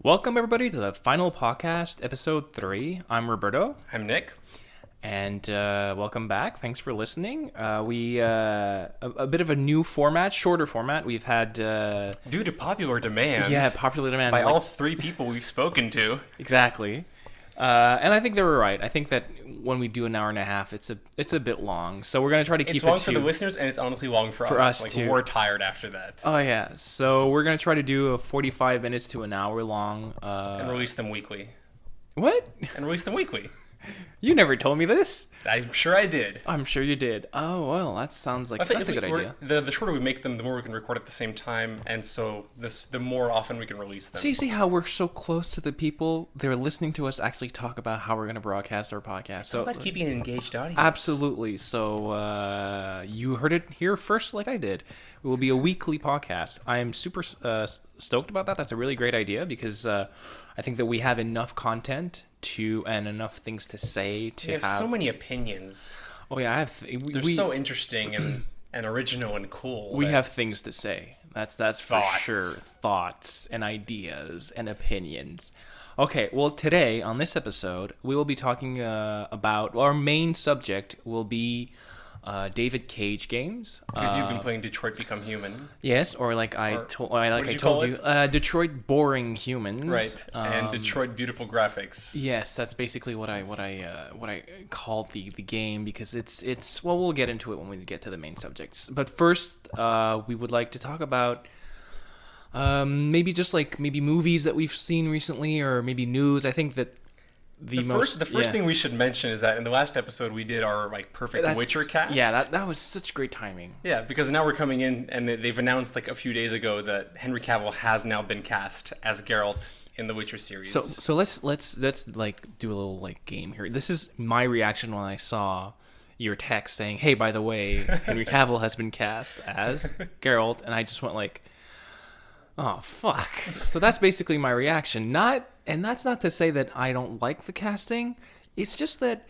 Welcome, everybody, to the final podcast, episode 3. I'm Roberto, I'm Nick. and welcome back. Thanks for listening. A bit of a new format, shorter format. We've had... Due to popular demand. Yeah, popular demand. By all three people we've spoken to. Exactly. And I think they were right. I think that when we do an hour and a half, it's a bit long. So we're going to try to keep it to... It's long for the listeners, and it's honestly long for us. Like, too. We're tired after that. Oh, yeah. So we're going to try to do a 45 minutes to an hour long... And release them weekly. What? And release them weekly. You never told me this. I'm sure I did. I'm sure you did. Oh, well, that sounds like that's a good idea. The shorter we make them, the more we can record at the same time, and so the more often we can release them. See how we're so close to the people? They're listening to us actually talk about how we're going to broadcast our podcast. So about keeping an engaged audience. Absolutely. So you heard it here first like I did. It will be a weekly podcast. I am super stoked about that. That's a really great idea because I think that we have enough content and enough things to say to have so many opinions. Oh yeah, They're so interesting and original and cool. We have things to say. That's for Thoughts. sure. Thoughts and ideas and opinions. Okay, well today on this episode we will be talking about our main subject will be David Cage games. Because you've been playing Detroit Become Human. Yes, or like I told you, Detroit Boring Humans. Right, and Detroit Beautiful Graphics. Yes, that's basically what I called the game because it's well, we'll get into it when we get to the main subjects. But first, we would like to talk about maybe movies that we've seen recently, or maybe news. I think that the first thing we should mention is that in the last episode we did our perfect Witcher cast. Yeah, that was such great timing. Yeah, because now we're coming in and they've announced a few days ago that Henry Cavill has now been cast as Geralt in the Witcher series. So let's do a little game here. This is my reaction when I saw your text saying, "Hey, by the way, Henry Cavill has been cast as Geralt," and I just went like, "Oh fuck!" So that's basically my reaction. And that's not to say that I don't like the casting. It's just that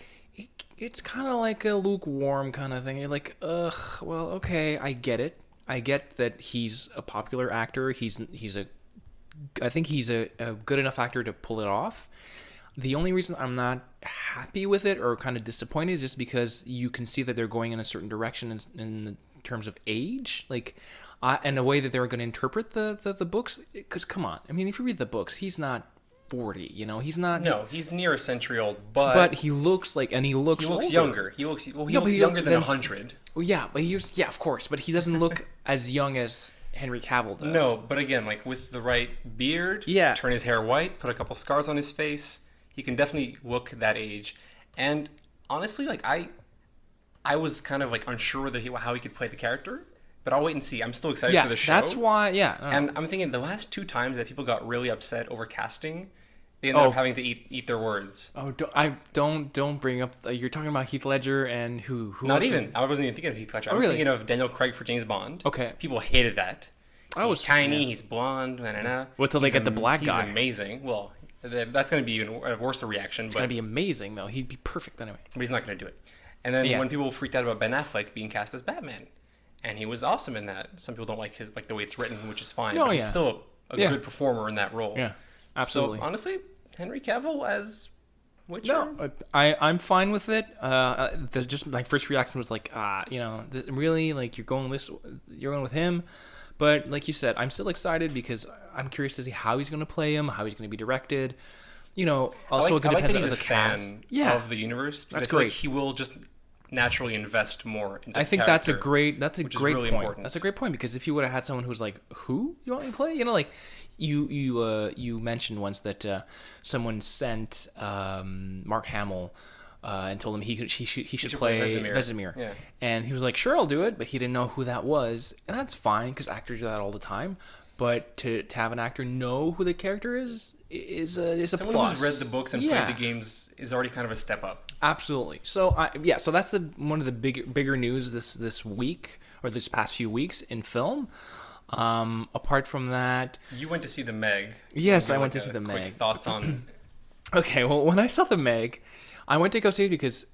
it's kind of like a lukewarm kind of thing. You're like, ugh, well, okay, I get it. I get that he's a popular actor. I think he's a good enough actor to pull it off. The only reason I'm not happy with it or kind of disappointed is just because you can see that they're going in a certain direction in terms of age, and the way that they're going to interpret the books. Because come on, I mean, if you read the books, he's not 40, he's not. No, he's near a century old, but he looks older. Younger. He looks younger than 100. Well, yeah, but of course, but he doesn't look as young as Henry Cavill does. No, but again, with the right beard, turn his hair white, put a couple scars on his face, he can definitely look that age. And honestly, I was kind of unsure how he could play the character. But I'll wait and see. I'm still excited for the show. That's why, And I'm thinking the last 2 times that people got really upset over casting, they ended up having to eat their words. Oh, don't bring up. You're talking about Heath Ledger and who? Not even. I wasn't even thinking of Heath Ledger. I was thinking of Daniel Craig for James Bond. Okay. People hated that. He's tiny. He's blonde. Wait till they get the black guy. He's amazing. Well, that's going to be even a worse reaction. It's going to be amazing though. He'd be perfect anyway. But he's not going to do it. And then when people freaked out about Ben Affleck being cast as Batman. And he was awesome in that. Some people don't like the way it's written, which is fine. But he's still a good performer in that role. Yeah, absolutely. So honestly, Henry Cavill as Witcher? No, I'm fine with it. Just my first reaction was really, you're going with him. But like you said, I'm still excited because I'm curious to see how he's going to play him, how he's going to be directed. Also it depends on the cast. Of the universe. That's great. He will just naturally invest more into I think that's a great point. Important. That's a great point because if you would have had someone who's like, who you want me to play? You mentioned once that someone sent Mark Hamill and told him he should play Vesemir. Yeah. And he was like, sure, I'll do it, but he didn't know who that was, and that's fine because actors do that all the time. But to have an actor know who the character is a Someone plus. who's read the books and played the games is already kind of a step up. Absolutely. So so that's one of the bigger news this week or this past few weeks in film. Apart from that, you went to see the Meg. Yes, I went to see the Meg. Meg. Thoughts on? Okay, well, when I saw the Meg, I went to go see it because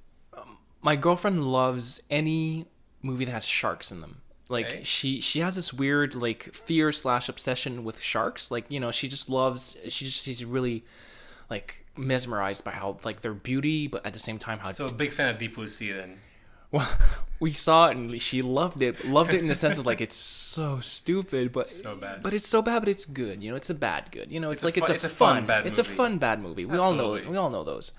my girlfriend loves any movie that has sharks in them. Like Okay. she has this weird like fear slash obsession with sharks. Like she just loves. She's really like mesmerized by how like their beauty, but at the same time how So a big fan of Deep Blue Sea then. well, we saw it and she loved it. Loved it in the sense of like it's so stupid, but So bad. But it's so bad, but it's good. It's a bad good. It's like it's a fun bad it's a movie. fun bad movie. Absolutely. We all know those.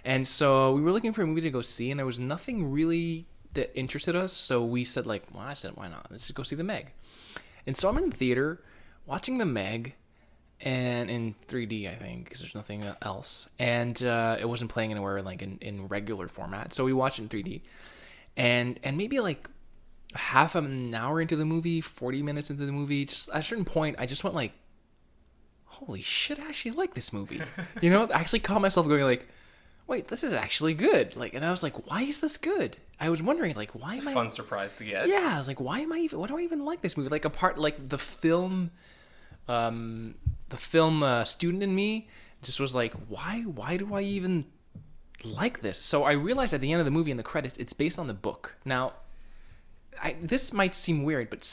And so we were looking for a movie to go see, and there was nothing really that interested us. So we said like, well, I said, why not? Let's just go see the Meg. And so I'm in the theater watching the Meg, and in 3D, I think, because there's nothing else, and it wasn't playing anywhere like in regular format. So we watched it in 3D, and maybe like half an hour into the movie, 40 minutes into the movie, just at a certain point, I just went like, holy shit, I actually like this movie. I actually caught myself going like, wait, this is actually good. Like, and I was like, why is this good? I was wondering like, why It's am a I? fun surprise to get. Yeah, I was like, why do I even like this movie? Like, apart like the film student in me just was like, why do I even like this? So I realized at the end of the movie in the credits, it's based on the book. Now, this might seem weird, but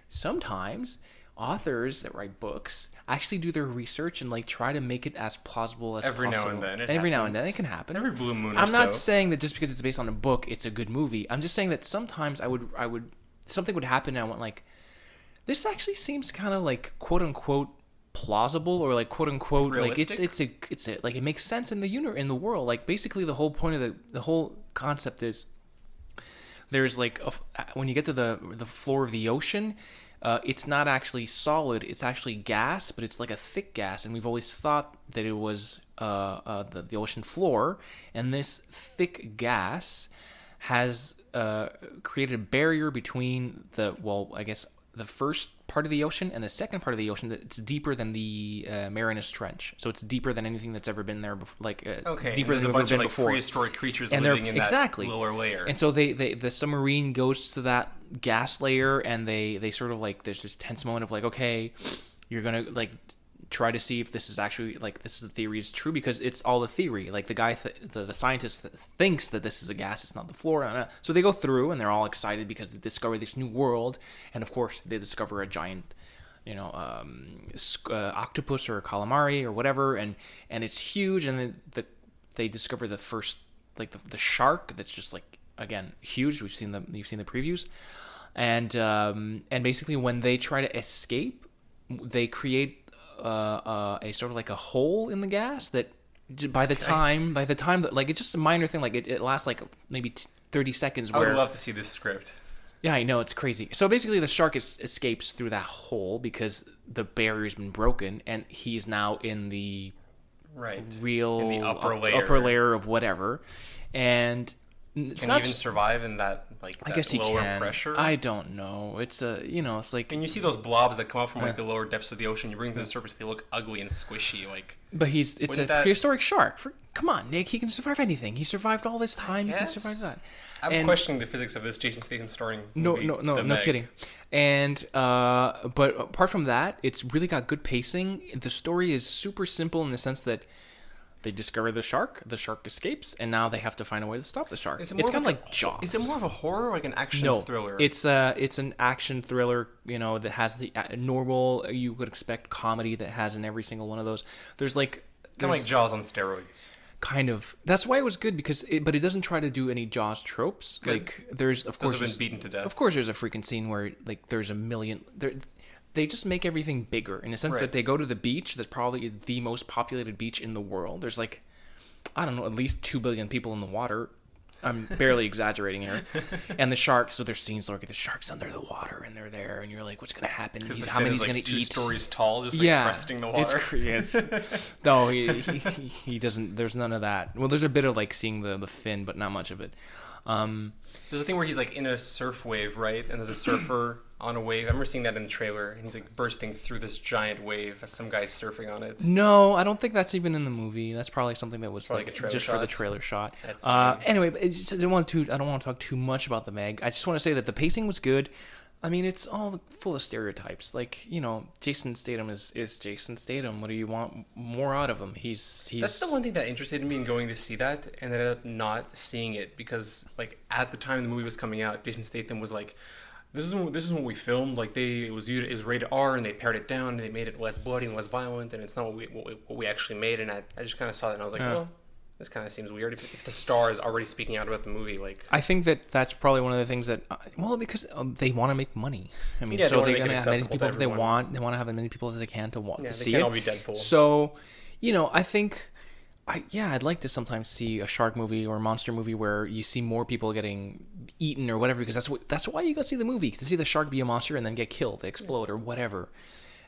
sometimes authors that write books actually do their research and like try to make it as plausible as Every possible. now and then. Every now and then it can happen. Every blue moon or I'm not so. saying that just because it's based on a book, it's a good movie. I'm just saying that sometimes I would something would happen and I went like, this actually seems kind of like quote unquote plausible or like quote unquote realistic? like it's a like it makes sense in the world. Like basically the whole point of the whole concept is there's like when you get to the floor of the ocean, it's not actually solid, it's actually gas, but it's like a thick gas, and we've always thought that it was the ocean floor, and this thick gas has created a barrier between I guess the first part of the ocean and the second part of the ocean that's deeper than the Marianas Trench. So it's deeper than anything that's ever been there before. Like it's deeper than a ever bunch been of like before. prehistoric creatures And living in exactly. that lower layer. And so the submarine goes to that gas layer, and they sort of like there's this tense moment of like, okay, you're gonna like try to see if this is actually like this is the theory is true, because it's all the theory. Like the guy the scientist thinks that this is a gas, it's not the floor. So they go through and they're all excited because they discover this new world, and of course they discover a giant octopus or calamari or whatever, and it's huge, and then they discover the first like the shark that's just like again huge. You've seen the previews, and basically when they try to escape, they create a sort of like a hole in the gas that by the time that like it's just a minor thing, like it lasts like maybe 30 seconds. I would love to see this script. Yeah, I know, it's crazy. So basically the shark escapes through that hole because the barrier's been broken, and he's now in the real in the upper layer of whatever, and it's can he even survive in that I guess he lower can. pressure? I don't know. It's it's like. And you see those blobs that come up from like the lower depths of the ocean. You bring them to the surface, they look ugly and squishy. Like, but it's a prehistoric shark. Come on, Nick. He can survive anything. He survived all this time. He can survive that. I'm questioning the physics of this Jason Statham starring movie. No kidding. And but apart from that, it's really got good pacing. The story is super simple in the sense that they discover the shark escapes, and now they have to find a way to stop the shark. It's kind of like Jaws. Is it more of a horror or like an action thriller? It's an action thriller, that has the normal you would expect comedy that has in every single one of those. There's like kind of like Jaws on steroids. Kind of. That's why it was good, because but it doesn't try to do any Jaws tropes. Good. Like there's of course those have been beaten to death. Of course, there's a freaking scene where like there's a million. They just make everything bigger in the sense that they go to the beach that's probably the most populated beach in the world. There's like, I don't know, at least 2 billion people in the water. I'm barely exaggerating here. And the sharks, so there's scenes like the sharks under the water, and they're there, and you're like, what's going to happen? How many he's going to eat? 2 stories tall, just like cresting the water. No, he doesn't, there's none of that. Well, there's a bit of like seeing the fin, but not much of it. There's a thing where he's like in a surf wave, right? And there's a surfer on a wave. I remember seeing that in the trailer, and he's like bursting through this giant wave as some guy's surfing on it. No, I don't think that's even in the movie. That's probably something that was like just for the trailer shot. Anyway, I don't want to talk too much about the Meg. I just want to say that the pacing was good. I mean, it's all full of stereotypes. Like, Jason Statham is Jason Statham. What do you want more out of him? He's. That's the one thing that interested me in going to see that, and ended up not seeing it because, like, at the time the movie was coming out, Jason Statham was like, this is what we filmed. Like it was rated R, and they pared it down, and they made it less bloody and less violent, and it's not what we actually made. And I just kind of saw that, and I was like, well, this kind of seems weird. If the star is already speaking out about the movie, like I think that's probably one of the things that because they want to make money. I mean, so they're gonna have as many people as they want. They want to have as many people as they can to want to see it. They can't all be Deadpool. So, I think. I'd like to sometimes see a shark movie or a monster movie where you see more people getting eaten or whatever, because that's why you go see the movie, to see the shark be a monster and then get killed, explode or whatever.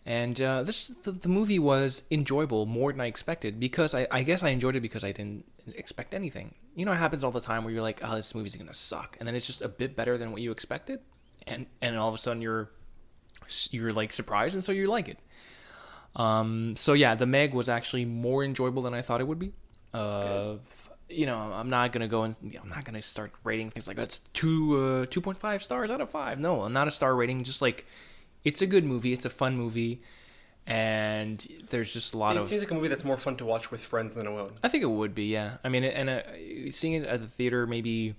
And the movie was enjoyable more than I expected, because I guess I enjoyed it because I didn't expect anything. It happens all the time where you're like, oh, this movie's gonna suck, and then it's just a bit better than what you expected, and all of a sudden you're like surprised, and so you like it. So yeah, The Meg was actually more enjoyable than I thought it would be. I'm not gonna go and I'm not gonna start rating things like that's 2.5 stars out of 5. No, I'm not a star rating. Just like, it's a good movie. It's a fun movie, and there's just a lot of. It seems like a movie that's more fun to watch with friends than alone. I think it would be, yeah. I mean, and seeing it at the theater, maybe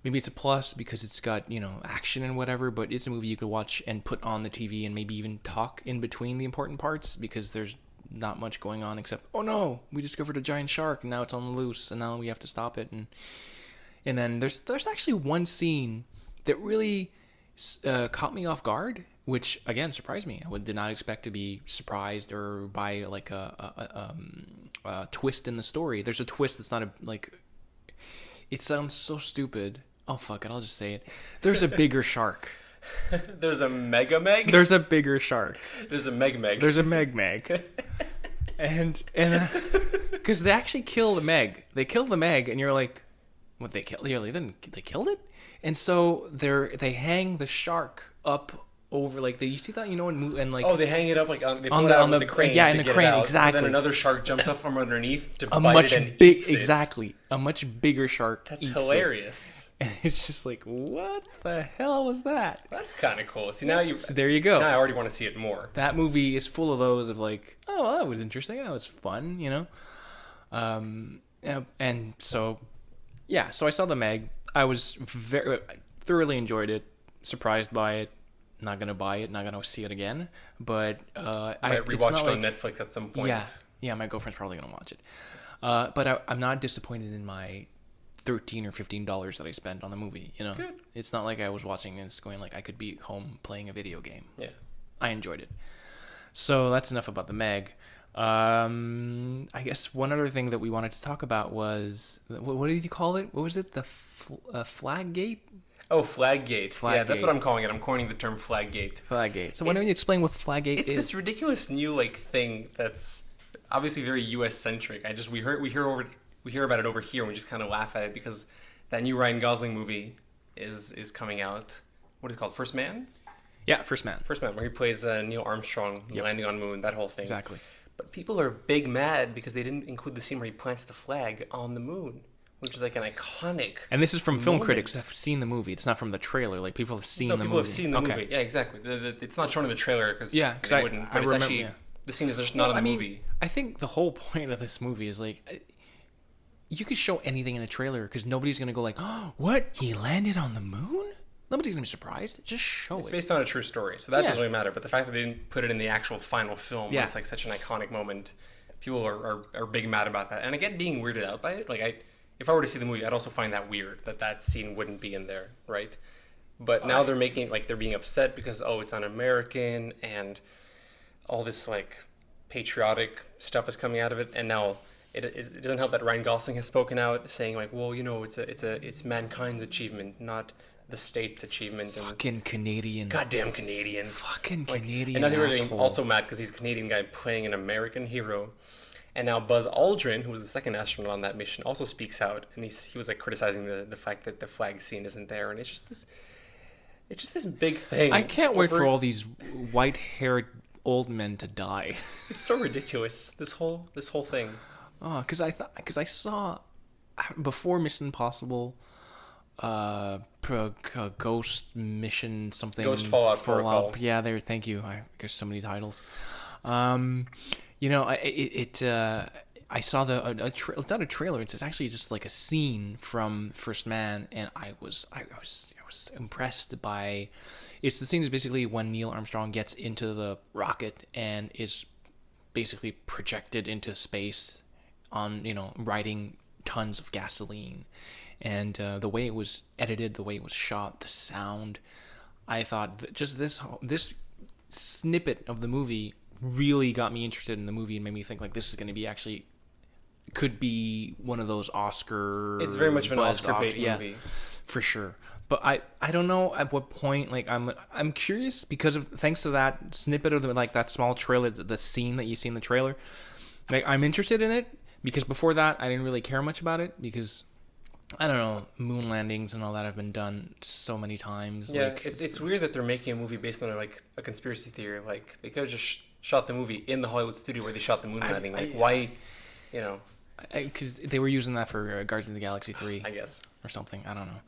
it's a plus because it's got, action and whatever, but it's a movie you could watch and put on the TV and maybe even talk in between the important parts, because there's not much going on except, oh no, we discovered a giant shark and now it's on the loose and now we have to stop it. And then there's actually one scene that really caught me off guard, which again surprised me. I did not expect to be surprised or by like a twist in the story. There's a twist that's not it sounds so stupid. Oh, fuck it, I'll just say it. There's a bigger shark. There's a Mega Meg? There's a bigger shark. There's a Meg Meg. There's a Meg Meg. And because they actually kill the Meg. They kill the Meg, and you're like, what, they killed? They killed it? And so they hang the shark up over, like, you see that, and like... Oh, they hang it up, like, they pull it out with the crane. Yeah, in the crane, exactly. And then another shark jumps up from underneath to bite it and eats it. Exactly. A much bigger shark That's eats hilarious. It. And it's just like, what the hell was that? That's kind of cool. See, so there you go. Now I already want to see it more. That movie is full of those of like, oh, well, that was interesting. That was fun, And so, yeah. So I saw The Meg. I was thoroughly enjoyed it. Surprised by it. Not gonna buy it. Not gonna see it again. But I rewatched it on Netflix at some point. Yeah. My girlfriend's probably gonna watch it. But I'm not disappointed in my $13 or $15 that I spent on the movie. Good. It's not like I was watching and it's going like I could be home playing a video game. Yeah, I enjoyed it. So that's enough about The Meg. I guess one other thing that we wanted to talk about was, what did you call it? What was it? The Flaggate? Oh, Flaggate. Yeah, that's what I'm calling it. I'm coining the term Flaggate. Flaggate. So why don't you explain what Flaggate is? It's this ridiculous new thing that's obviously very U.S. centric. We hear about it over here, and we just kind of laugh at it because that new Ryan Gosling movie is coming out. What is it called? First Man? Yeah, First Man. First Man, where he plays Neil Armstrong landing on moon, that whole thing. Exactly. But people are big mad because they didn't include the scene where he plants the flag on the moon, which is like an iconic. And this is from film critics that have seen the movie. It's not from the trailer. Like, people have seen the movie. No, people have seen the movie. Yeah, exactly. It's not shown in the trailer because they wouldn't. But it's actually the scene is just not in the movie. I think the whole point of this movie is like, you could show anything in a trailer because nobody's gonna go like, oh, what? He landed on the moon? Nobody's gonna be surprised. Just show it. It's based on a true story, so that doesn't really matter. But the fact that they didn't put it in the actual final film, it's like such an iconic moment. People are big mad about that, and I get being weirded out by it. Like, if I were to see the movie, I'd also find that weird that scene wouldn't be in there, right? But now they're making they're being upset because it's un-American and all this patriotic stuff is coming out of it, and now it doesn't help that Ryan Gosling has spoken out saying well, it's mankind's achievement, not the state's achievement. And fucking Canadian. Goddamn Canadians. Fucking Canadian. And now they're also mad because he's a Canadian guy playing an American hero. And now Buzz Aldrin, who was the second astronaut on that mission, also speaks out, and he was criticizing the fact that the flag scene isn't there, and it's just this big thing. I can't wait for all these white-haired old men to die. It's so ridiculous. This whole thing. Oh, because I saw before Mission Impossible, Ghost Mission something. Ghost Fallout Protocol. Yeah, thank you. There's so many titles. I saw it's not a trailer. It's actually just like a scene from First Man, and I was was impressed by. It's the scene is basically when Neil Armstrong gets into the rocket and is basically projected into space on, riding tons of gasoline, and the way it was edited, the way it was shot, the sound. I thought that just this snippet of the movie really got me interested in the movie and made me think like this is going to be actually could be one of those Oscar. It's very much of an Oscar bait movie, for sure. But I don't know at what point, like I'm curious because of thanks to that snippet of that small trailer, the scene that you see in the trailer, like I'm interested in it because before that I didn't really care much about it because I don't know, moon landings and all that have been done so many times. Yeah, like, it's weird that they're making a movie based on like a conspiracy theory. Like they could have just shot the movie in the Hollywood studio where they shot the moon landing. Like why, because they were using that for Guardians of the Galaxy 3, I guess, or something. I don't know.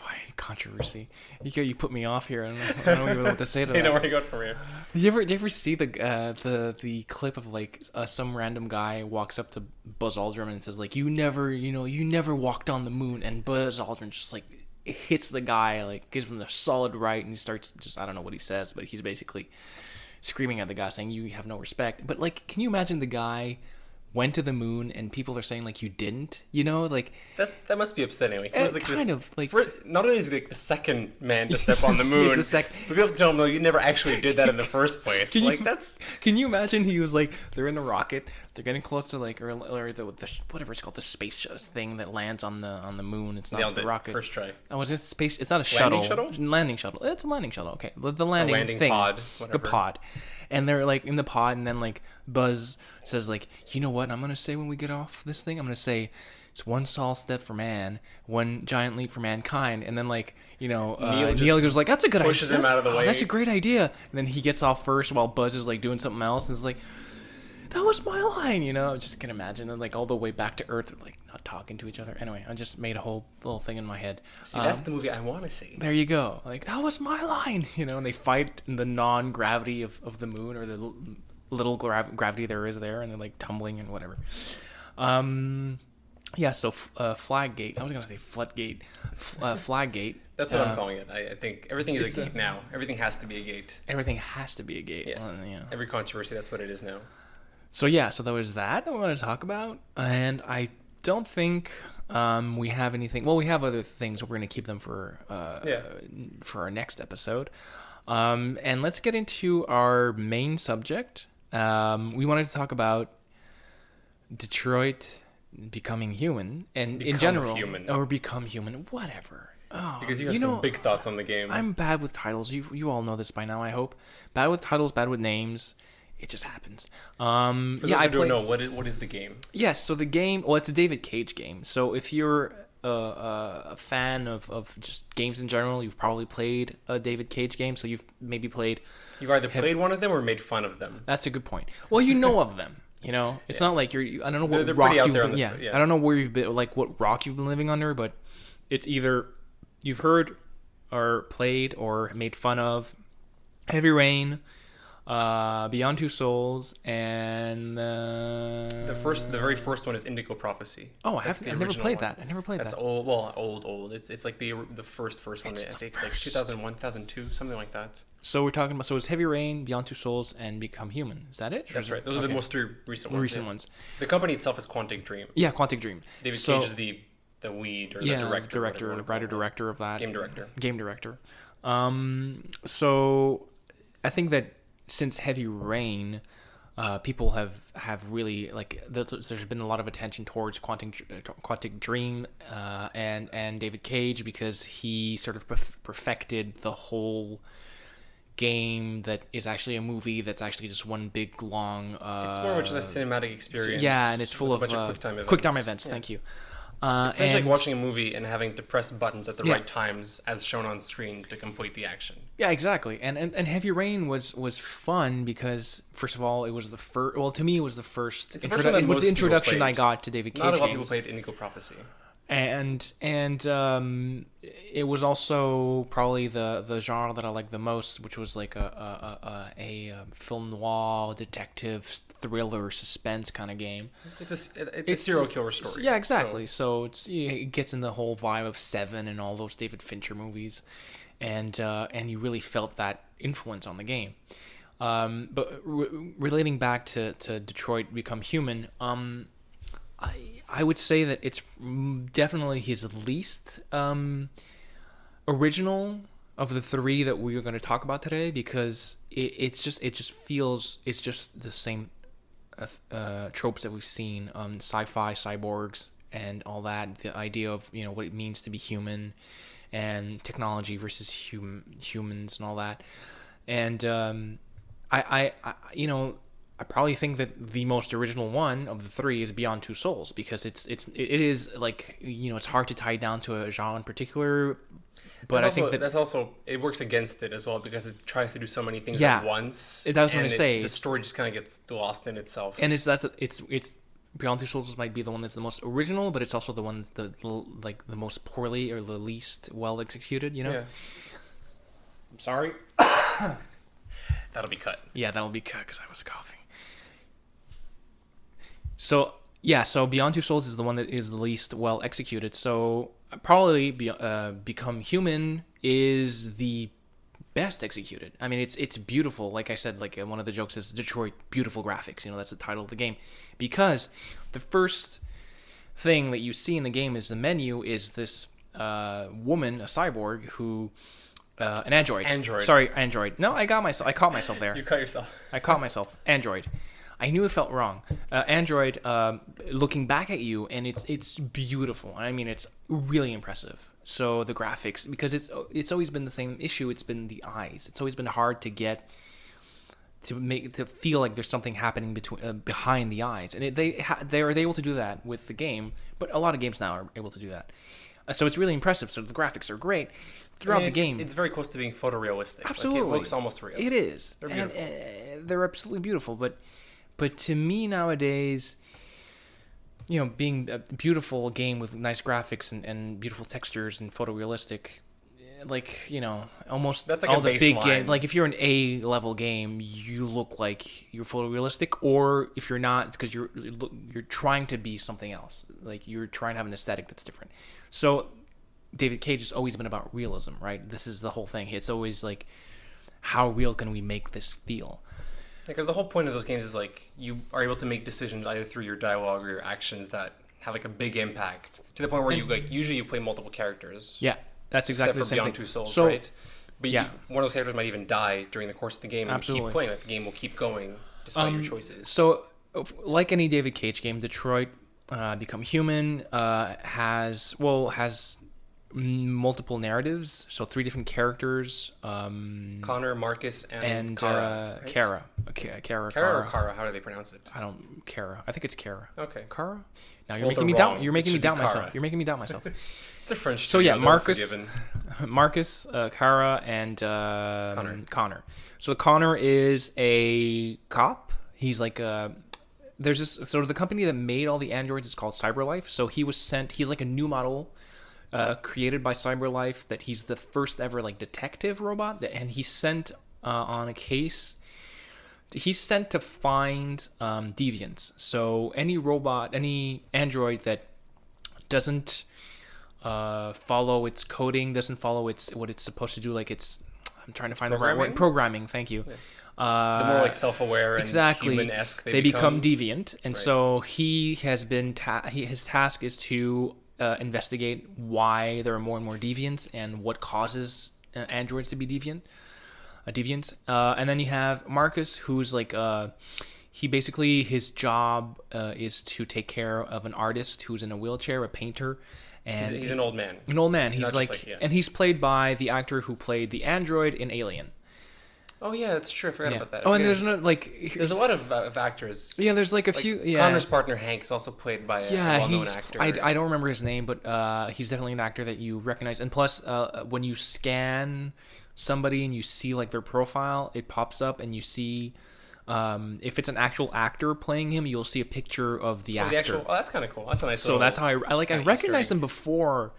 Why controversy? You put me off here. I don't even know what to say to that. You know where you go from here. Do you ever see the clip of like some random guy walks up to Buzz Aldrin and says like you never walked on the moon, and Buzz Aldrin just like hits the guy, like gives him the solid right, and he starts just I don't know what he says, but he's basically screaming at the guy saying you have no respect. But like, can you imagine the guy went to the moon and people are saying like you didn't, like that must be upsetting. Like he was like kind of like not only is he like the second man to step on the moon, but people have to tell him no, you never actually did that in the first place. Can you imagine he was like they're in the rocket, they're getting close to like or the whatever it's called, the space thing that lands on the moon. It's not the rocket. First try. Oh, is it space? It's not a shuttle. Landing shuttle. It's a landing shuttle. Okay, the landing thing. Pod. Whatever. The pod. And they're like in the pod, and then like Buzz says like, you know what I'm gonna say when we get off this thing? I'm gonna say it's one small step for man, one giant leap for mankind. And then like Neil goes like, that's a good idea. Pushes him out of the way. That's a great idea. And then he gets off first while Buzz is like doing something else, and it's like, that was my line, I just can imagine, and like all the way back to Earth, they're like not talking to each other. Anyway, I just made a whole little thing in my head. See, that's the movie I want to see. There you go. Like that was my line, and they fight in the non-gravity of the moon, or the little gravity there is there, and they're like tumbling and whatever. Yeah. So Flaggate. I was gonna say Floodgate. Flaggate. That's what I'm calling it. I think everything is a gate now. Everything has to be a gate. Everything has to be a gate. Yeah. Well, every controversy, that's what it is now. So that was that we wanted to talk about, and I don't think we have anything. Well, we have other things, but we're going to keep them for our next episode. And let's get into our main subject. We wanted to talk about Detroit becoming human, and in general, or become human, whatever. Oh, because you have some big thoughts on the game. I'm bad with titles. You all know this by now, I hope. Bad with titles, bad with names. It just happens. For those who don't know, what is the game? Yes, so the game, well, it's a David Cage game. So if you're a fan of just games in general, you've probably played a David Cage game. So you've maybe played... You've either played one of them or made fun of them. That's a good point. Well, you know of them. It's not like I don't know what they're rock you've been... I don't know where you've been, like what rock you've been living under, but it's either you've heard or played or made fun of Heavy Rain... Beyond Two Souls, and the very first one is Indigo Prophecy. Oh, I've never played that. That's old. Well, old. It's like the first one. I think it's like 2001, 2002, something like that. So we're talking about. So it's Heavy Rain, Beyond Two Souls, and Become Human. Is that it? That's right. Those are the most three recent ones. The company itself is Quantic Dream. Yeah, Quantic Dream. David Cage is the lead or the director, writer of that. Game director. So I think that since Heavy Rain, people have really like there's been a lot of attention towards Quantic Dream and David Cage because he sort of perfected the whole game that is actually a movie that's actually just one big long. It's more of just a cinematic experience. Yeah, and it's full of QuickTime events. Yeah. Thank you. It's like watching a movie and having to press buttons at the right times as shown on screen to complete the action. Yeah, exactly. And Heavy Rain was fun because first of all, it was the first. Well, to me, it was the first. It was the introduction I got to David Cage. Not a lot of games. people played Indigo Prophecy. and it was also probably the genre that I liked the most, which was like a film noir detective thriller suspense kind of game. It's a serial killer story. Yeah, exactly. So it gets in the whole vibe of Seven and all those David Fincher movies, and you really felt that influence on the game. But relating back to Detroit Become Human, I would say that it's definitely his least original of the three that we are going to talk about today, because it just feels it's just the same tropes that we've seen, sci-fi, cyborgs, and all that. The idea of what it means to be human, and technology versus humans, and all that. And I probably think that the most original one of the three is Beyond Two Souls, because it is like it's hard to tie down to a genre in particular. But I think that's also it works against it as well, because it tries to do so many things Yeah, at once. that's what I say. The story just kind of gets lost in itself. And it's Beyond Two Souls might be the one that's the most original, but it's also the one that's the most poorly or the least well executed. Yeah. I'm sorry. That'll be cut. Yeah, that'll be cut because I was coughing. So Beyond Two Souls is the one that is the least well executed. So probably Become Human is the best executed. I mean, it's beautiful. Like I said, like one of the jokes is Detroit, beautiful graphics. That's the title of the game, because the first thing that you see in the game is the menu is this woman, a cyborg who. An android. Sorry, android. No, I caught myself there. You cut yourself. I caught myself. Android. I knew it felt wrong. Android looking back at you, and it's beautiful. I mean, it's really impressive. So the graphics, because it's always been the same issue. It's been the eyes. It's always been hard to get to feel like there's something happening behind the eyes, and they are able to do that with the game. But a lot of games now are able to do that. So it's really impressive. So the graphics are great. Throughout the game, it's very close to being photorealistic. Absolutely, like, it looks almost real. It is. They're beautiful. And, they're absolutely beautiful. But to me nowadays, being a beautiful game with nice graphics and beautiful textures and photorealistic, like almost that's like all a the big game. baseline. Like if you're an A level game, you look like you're photorealistic, or if you're not, it's because you're trying to be something else. Like you're trying to have an aesthetic that's different. So David Cage has always been about realism, right? This is the whole thing. It's always like, how real can we make this feel? Because the whole point of those games is like you are able to make decisions either through your dialogue or your actions that have like a big impact, to the point where usually you play multiple characters. Yeah, that's exactly the except same for Beyond thing. Two Souls, So, right? But yeah. one of those characters might even die during the course of the game, and you Absolutely. keep playing it. The game will keep going despite your choices. So, like any David Cage game, Detroit Become Human has multiple narratives. So 3 different characters. Connor, Marcus, and Kara. right? Kara. Kara or Kara? How do they pronounce it? Kara. I think it's Kara. Okay. Kara? Now Well, they're wrong. You're making It me should doubt be myself. Kara. You're making me doubt myself. It's a French. So yeah, studio, Marcus, Kara, and Connor. So Connor is a cop. He's like there's this sort of the company that made all the androids is called CyberLife. So he was sent. He's like a new model created by CyberLife. That he's the first ever like detective robot. And he's sent on a case. He's sent to find deviants. So any robot, any android that doesn't follow its coding, doesn't follow what it's supposed to do, like I'm trying to find the right word. Programming, thank you. Yeah. The more like self-aware and human-esque they become deviant, and Right. so he has been his task is to investigate why there are more and more deviants and what causes androids to be deviants. And then you have Marcus, who's like he basically his job is to take care of an artist who's in a wheelchair, a painter. And he's an old man. An old man. He's like and he's played by the actor who played the android in Alien. Oh yeah, that's true. I forgot about that. Oh, and there's no like. There's a lot of actors. Yeah, there's like a few. Yeah. Connor's partner Hank is also played by a well-known actor. I don't remember his name, but he's definitely an actor that you recognize. And plus, when you scan somebody and you see like their profile, it pops up and you see If it's an actual actor playing him, you'll see a picture of the actor. That's kind of cool. That's a nice. So that's how I recognized him before.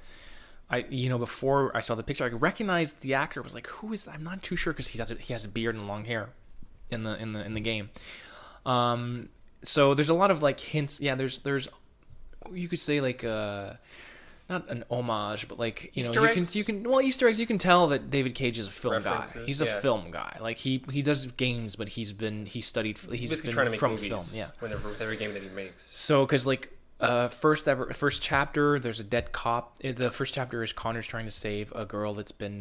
Before I saw the picture, I recognized the actor. I was like, who is that? I'm not too sure because he has a beard and long hair in the game. So there's a lot of like hints. Yeah, there's you could say like not an homage, but like Easter eggs? you can Easter eggs. You can tell that David Cage is a film guy. References, He's a film guy. Like he does games, but he's studied. He's basically been trying to make from movies. film. Yeah. With every game that he makes. So because like first chapter, there's a dead cop. The first chapter is Connor's trying to save a girl that's been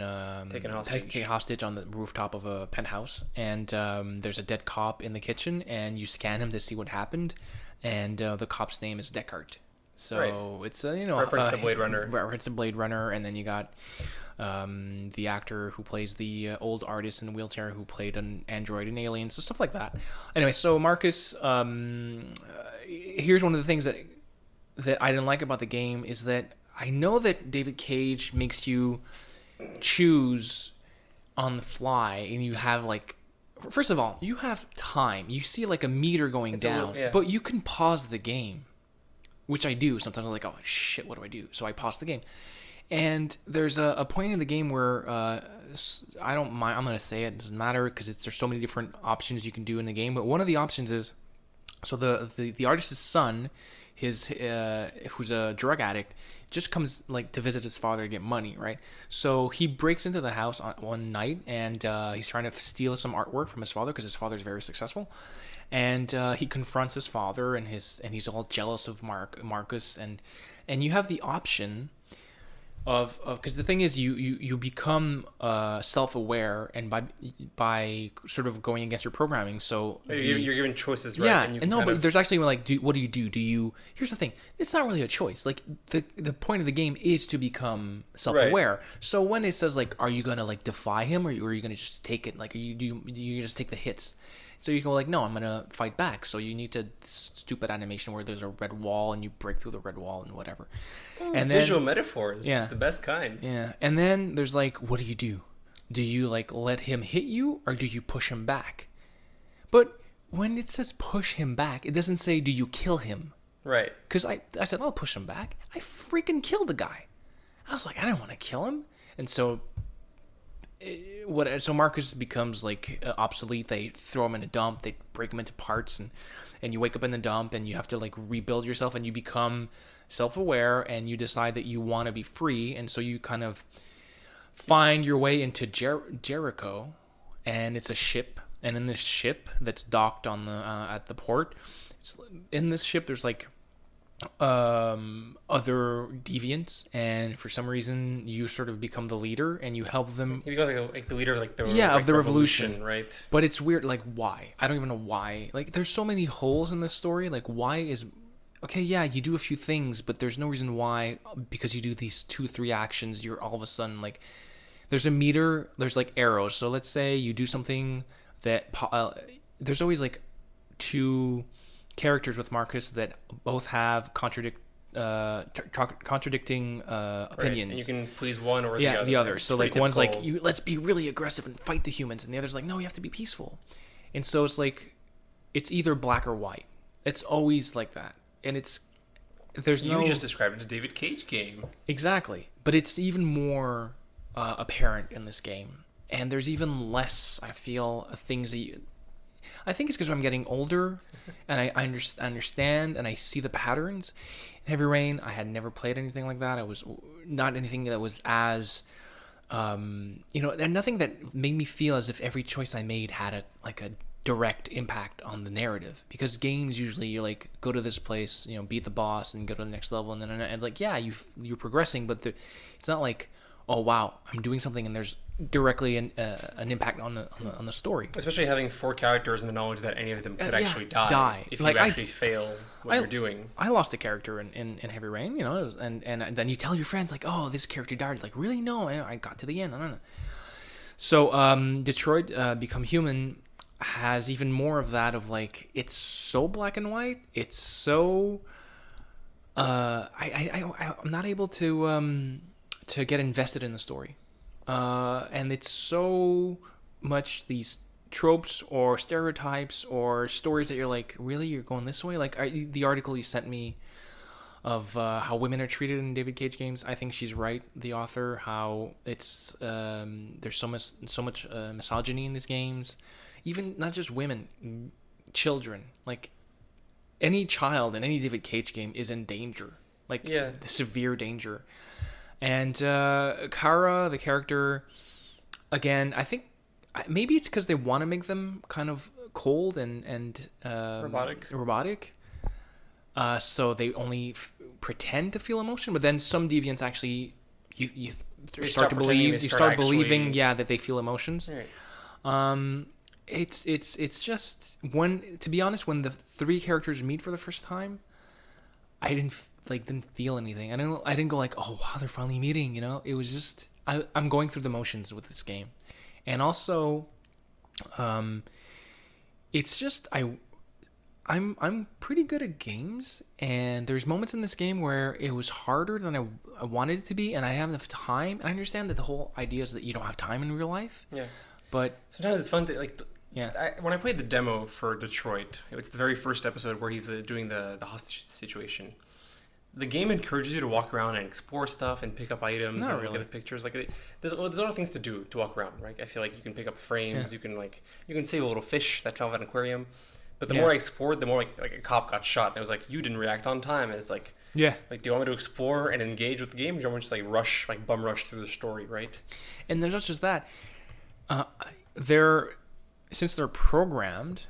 taken hostage on the rooftop of a penthouse, and there's a dead cop in the kitchen, and you scan him to see what happened, and the cop's name is Deckard. So it's reference to Blade Runner. Reference to Blade Runner, and then you got the actor who plays the old artist in the wheelchair who played an android in Alien, so stuff like that. Anyway, so Marcus, here's one of the things that I didn't like about the game is that I know that David Cage makes you choose on the fly, and you have like, first of all, you have time. You see like a meter going down, but you can pause the game, which I do. Sometimes I'm like, oh shit, what do I do? So I pause the game. And there's a point in the game where I don't mind. I'm going to say it. It doesn't matter because there's so many different options you can do in the game. But one of the options is, so the artist's son, who's a drug addict, just comes like to visit his father to get money, right? So he breaks into the house one night, and he's trying to steal some artwork from his father because his father's very successful. And he confronts his father, and he's all jealous of Marcus, and you have the option of because the thing is you become self-aware, and by sort of going against your programming, so you're given choices, right? Yeah, and no, but there's actually like, what do you do? Here's the thing, it's not really a choice. Like the point of the game is to become self-aware. Right. So when it says like, are you gonna like defy him, or are you gonna just take it? Like, do you just take the hits? So you go like, no, I'm gonna fight back. So you need to stupid animation where there's a red wall and you break through the red wall and whatever. And then, visual metaphors, the best kind. Yeah, and then there's like, what do you do? Do you like let him hit you, or do you push him back? But when it says push him back, it doesn't say do you kill him. Right. Because I said I'll push him back. I freaking killed the guy. I was like, I didn't want to kill him, and so. So Marcus becomes like obsolete. They throw him in a dump. They break him into parts, and you wake up in the dump, and you have to like rebuild yourself, and you become self-aware, and you decide that you want to be free, and so you kind of find your way into Jericho, and it's a ship, and in this ship that's docked on the at the port, in this ship there's like other deviants, and for some reason you sort of become the leader, and you help them. He becomes like the leader of like the of the revolution, right? But it's weird, like why? I don't even know why. Like there's so many holes in this story. Like why is okay? Yeah, you do a few things, but there's no reason why. Because you do these 2-3 actions, you're all of a sudden like there's a meter. There's like arrows. So let's say you do something that there's always like two characters with Marcus that both have contradicting opinions. Right. And you can please one or the other. So like one's like, let's be really aggressive and fight the humans, and the other's like, no, you have to be peaceful. And so it's like, it's either black or white. It's always like that, and you just described it a David Cage game. Exactly, but it's even more apparent in this game, and there's even less. I feel things that I think it's because I'm getting older, and I understand, and I see the patterns. In Heavy Rain, I had never played anything like that. I was not anything that was as, and nothing that made me feel as if every choice I made had a direct impact on the narrative. Because games usually you like go to this place, beat the boss, and go to the next level, and then like you're progressing, but it's not like, oh wow, I'm doing something and there's directly an impact on the story. Especially having 4 characters and the knowledge that any of them could actually die if like, you actually fail what you're doing. I lost a character in Heavy Rain, and then you tell your friends like, oh, this character died. Like, really? No, I got to the end. I don't know. So Detroit Become Human has even more of that, of like, it's so black and white. It's so I'm not able to get invested in the story, and it's so much these tropes or stereotypes or stories that you're like, really, you're going this way? Like the article you sent me of how women are treated in David Cage games. I think she's right, the author. How it's there's so much misogyny in these games, even not just women, children. Like any child in any David Cage game is in danger, like severe danger. And Kara, the character, again, I think maybe it's because they want to make them kind of cold and robotic. So they only pretend to feel emotion, but then some deviants actually you start believing that they feel emotions. Right. It's just to be honest, when the three characters meet for the first time, I didn't feel anything. I didn't go like, oh wow, they're finally meeting. It was just I'm going through the motions with this game, and also, it's just I'm pretty good at games, and there's moments in this game where it was harder than I wanted it to be, and I didn't have enough time. And I understand that the whole idea is that you don't have time in real life. Yeah. But sometimes it's fun to when I played the demo for Detroit, it's the very first episode where he's doing the hostage situation. The game encourages you to walk around and explore stuff and pick up items and look at the pictures. Like there's other things to do to walk around, right? I feel like you can pick up frames, you can save a little fish that fell out of an aquarium. But the more I explored, the more like a cop got shot, and it was like, you didn't react on time, and it's like, do you want me to explore and engage with the game, or do you want me to just bum rush through the story, right? And there's not just that. Since they're programmed,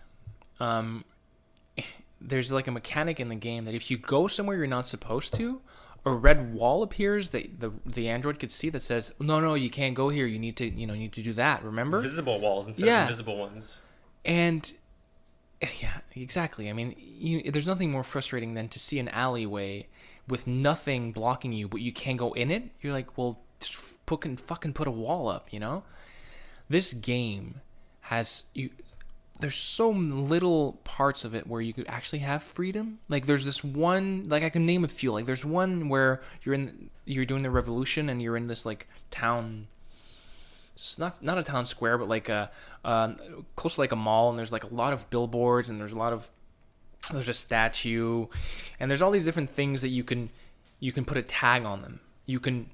there's like a mechanic in the game that if you go somewhere you're not supposed to, a red wall appears that the android could see that says, no, you can't go here. You need to do that. Remember? Visible walls instead of invisible ones. And yeah, exactly. I mean, there's nothing more frustrating than to see an alleyway with nothing blocking you, but you can't go in it. You're like, well, just fucking put a wall up, This game has there's so little parts of it where you could actually have freedom. Like there's this one, like I can name a few. Like there's one where you're doing the revolution and you're in this like town. It's not a town square, but like close to like a mall, and there's like a lot of billboards, and there's a statue, and there's all these different things that you can put a tag on them. You can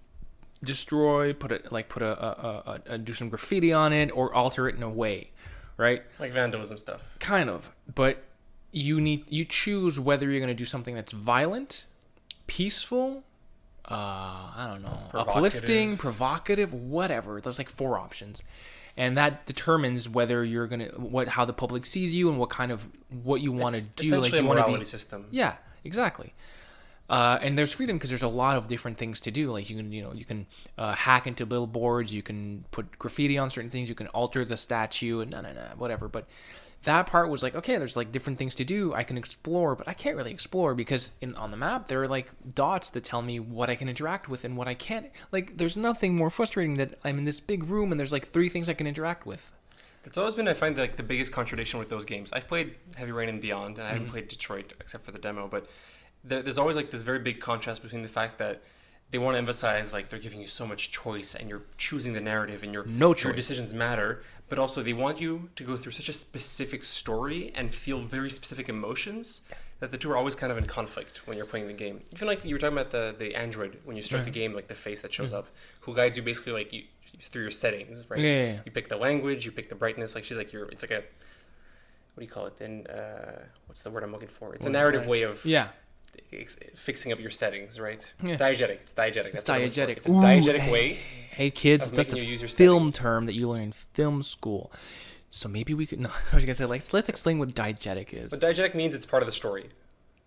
destroy, do some graffiti on it, or alter it in a way, right? Like vandalism stuff. Kind of, but you choose whether you're going to do something that's violent, peaceful, I don't know, uplifting, provocative, whatever. There's like 4 options, and that determines whether you're how the public sees you and what you want to do. Essentially, like, a morality system. Yeah, exactly. And there's freedom because there's a lot of different things to do. Like you can hack into billboards, you can put graffiti on certain things, you can alter the statue, and whatever. But that part was like, okay, there's like different things to do. I can explore, but I can't really explore because on the map there are like dots that tell me what I can interact with and what I can't. Like there's nothing more frustrating that I'm in this big room and there's like 3 things I can interact with. That's always been, I find, like the biggest contradiction with those games. I've played Heavy Rain and Beyond, and I haven't played Detroit except for the demo, but there's always like this very big contrast between the fact that they want to emphasize like they're giving you so much choice and you're choosing the narrative and your decisions matter, but also they want you to go through such a specific story and feel very specific emotions that the two are always kind of in conflict when you're playing the game. Even like you were talking about the android when you start the game, like the face that shows up, who guides you basically like you through your settings, right? You pick the language, you pick the brightness, like she's like it's like a, what do you call it? And what's the word I'm looking for? It's a narrative way of fixing up your settings, right? Diegetic. It's diegetic. It's diegetic. It's a diegetic way. Hey kids, that's a film term that you learn in film school. So maybe we could. No, I was gonna say let's explain what diegetic is. What diegetic means, it's part of the story,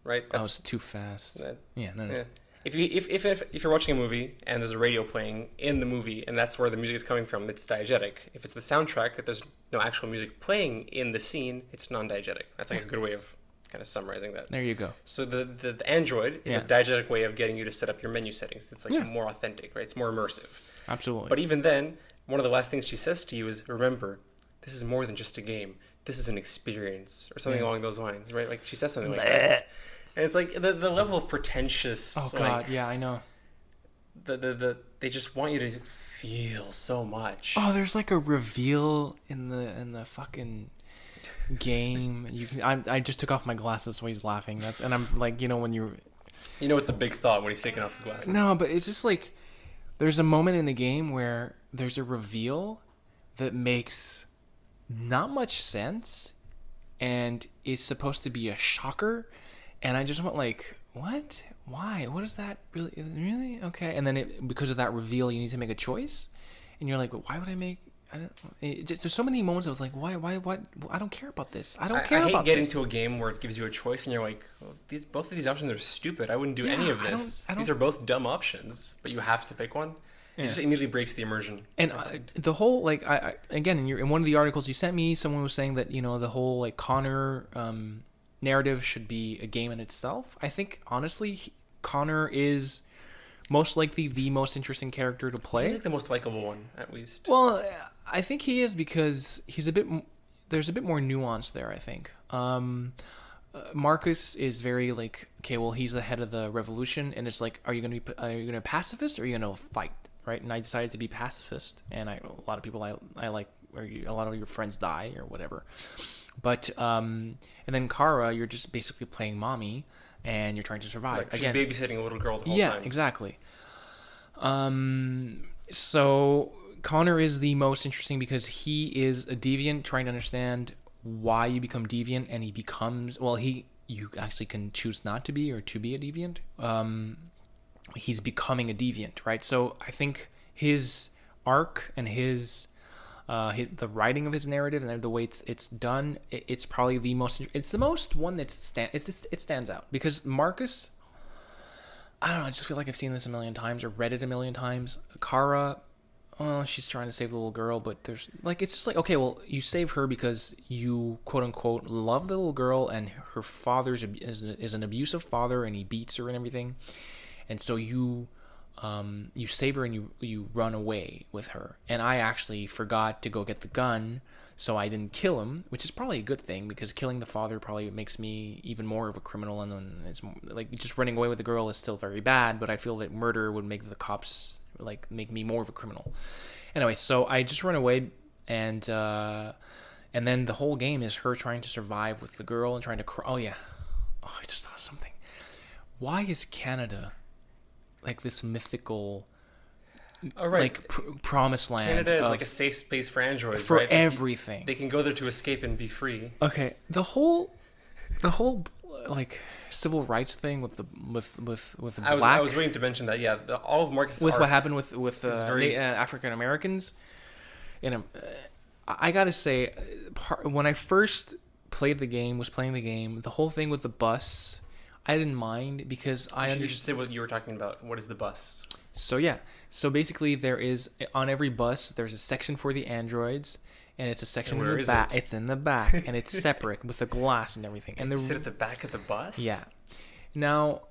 right? That was too fast. No. Yeah. If you're watching a movie and there's a radio playing in the movie and that's where the music is coming from, it's diegetic. If it's the soundtrack that there's no actual music playing in the scene, it's non-diegetic. That's like a good way of kind of summarizing that. There you go. So the Android is a diegetic way of getting you to set up your menu settings. It's like more authentic, right? It's more immersive. Absolutely. But even then, one of the last things she says to you is, remember, this is more than just a game. This is an experience, or something along those lines, right? Like she says something like that. And it's like the level of pretentious. Oh God, yeah, I know. they just want you to feel so much. Oh, there's like a reveal in the fucking game. I just took off my glasses, so he's laughing. And I'm like, when you. It's a big thought when he's taking off his glasses. No, but it's just like there's a moment in the game where there's a reveal that makes not much sense and is supposed to be a shocker, and I just went like, what? Why? What is that really? Okay. And then because of that reveal, you need to make a choice, and you're like, why would I make? I don't. There's so many moments I was like, why? What? I don't care about this. I don't care about this. I hate getting to a game where it gives you a choice, and you're like, both of these options are stupid. I wouldn't do any of this. These are both dumb options, but you have to pick one. It just immediately breaks the immersion. And the whole again in one of the articles you sent me, someone was saying that the whole Connor narrative should be a game in itself. I think honestly, Connor is most likely the most interesting character to play. He's like the most likable one, at least. Well, I think he is because he's there's a bit more nuance there, I think. Marcus is very okay, well, he's the head of the revolution, and it's like, are you going to be pacifist or are you going to fight, right? And I decided to be pacifist, and a lot of people I like, or a lot of your friends die or whatever. But and then Kara, you're just basically playing mommy, and you're trying to survive. She's babysitting a little girl the whole time. Yeah, exactly. So Connor is the most interesting because he is a deviant trying to understand why you become deviant, and he becomes, you actually can choose not to be or to be a deviant. He's becoming a deviant, right? So I think his arc and the writing of his narrative and the way it's done, it's probably the most one that it stands out because Marcus, I don't know, I just feel like I've seen this a million times or read it a million times. Kara, she's trying to save the little girl, but there's it's just okay, well, you save her because you quote unquote love the little girl, and her father is an abusive father, and he beats her and everything, and so you save her and you run away with her. And I actually forgot to go get the gun, so I didn't kill him, which is probably a good thing because killing the father probably makes me even more of a criminal. And then it's just running away with the girl is still very bad, but I feel that murder would make the cops make me more of a criminal. Anyway, so I just run away, and then the whole game is her trying to survive with the girl and trying to I just thought of something. Why is Canada this mythical promised land? Canada is a safe space for androids, for right? everything. They can go there to escape and be free. Okay, the whole civil rights thing with the black. I was waiting to mention that. Yeah, all of Marcus with what happened with African Americans. I gotta say, when I first playing the game, the whole thing with the bus, I didn't mind because You should say what you were talking about. What is the bus? So basically, there is on every bus there's a section for the androids, and it's a section in the back. It's in the back, and it's separate with the glass and everything. And they sit at the back of the bus. Yeah. Now,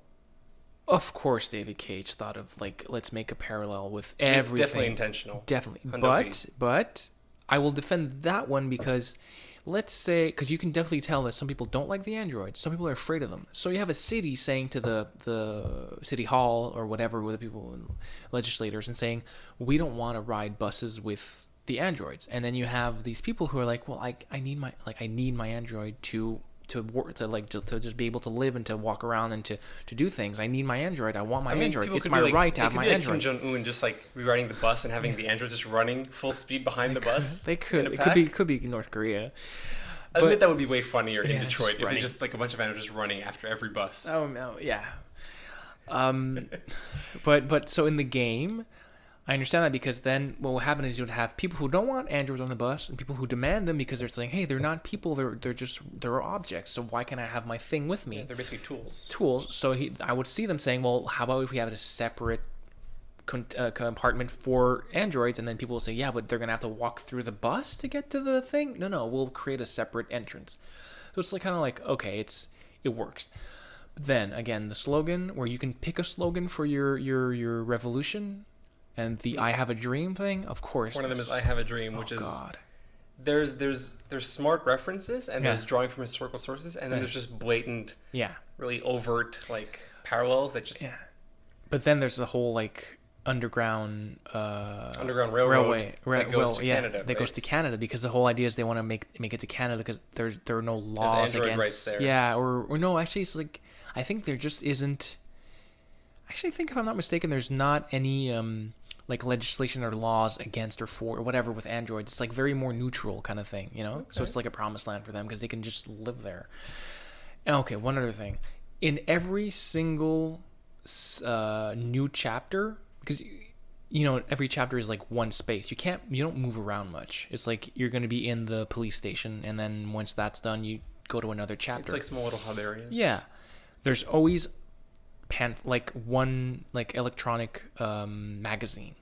of course, David Cage thought of let's make a parallel with everything. It's definitely intentional. Definitely, but I will defend that one because. Let's say, because you can definitely tell that some people don't like the androids. Some people are afraid of them. So you have a city saying to the city hall or whatever with the people, legislators, and saying, we don't want to ride buses with the androids. And then you have these people who are like, well, I need my android to work, to just be able to live and to walk around and to do things. I need my android. I want my android. It's my right to have my android. Kim Jong-un just rewriting the bus and having the android just running full speed behind the bus. They could. It could be North Korea. I admit that would be way funnier in Detroit if they just a bunch of androids just running after every bus. Oh no, yeah. But so in the game, I understand that because then what will happen is you would have people who don't want androids on the bus and people who demand them because they're saying, hey, they're not people, they're objects, so why can't I have my thing with me? Yeah, they're basically tools. So I would see them saying, well, how about if we have a separate compartment for androids? And then people will say, yeah, but they're going to have to walk through the bus to get to the thing? No, we'll create a separate entrance. So it's kind of okay, it works. Then, again, the slogan, where you can pick a slogan for your revolution. And the I Have a Dream thing, of course. One of them is I Have a Dream, which is... God. There's smart references, and there's drawing from historical sources, and then there's just blatant, really overt, parallels that just... Yeah. But then there's the whole, underground underground railroad that goes to Canada. That goes to Canada because the whole idea is they want to make it to Canada because there are no laws Android against rights there. Yeah, or no, actually it's like I think there just isn't. Actually, I think if I'm not mistaken, there's not any like legislation or laws against or for or whatever with androids. It's like very more neutral kind of thing, you know. Okay. So it's like a promised land for them because they can just live there. And okay, one other thing, in every single new chapter, because you know every chapter is like one space. You don't move around much. It's like you're going to be in the police station, and then once that's done, you go to another chapter. It's like small little hub areas. Yeah, there's always one like electronic magazine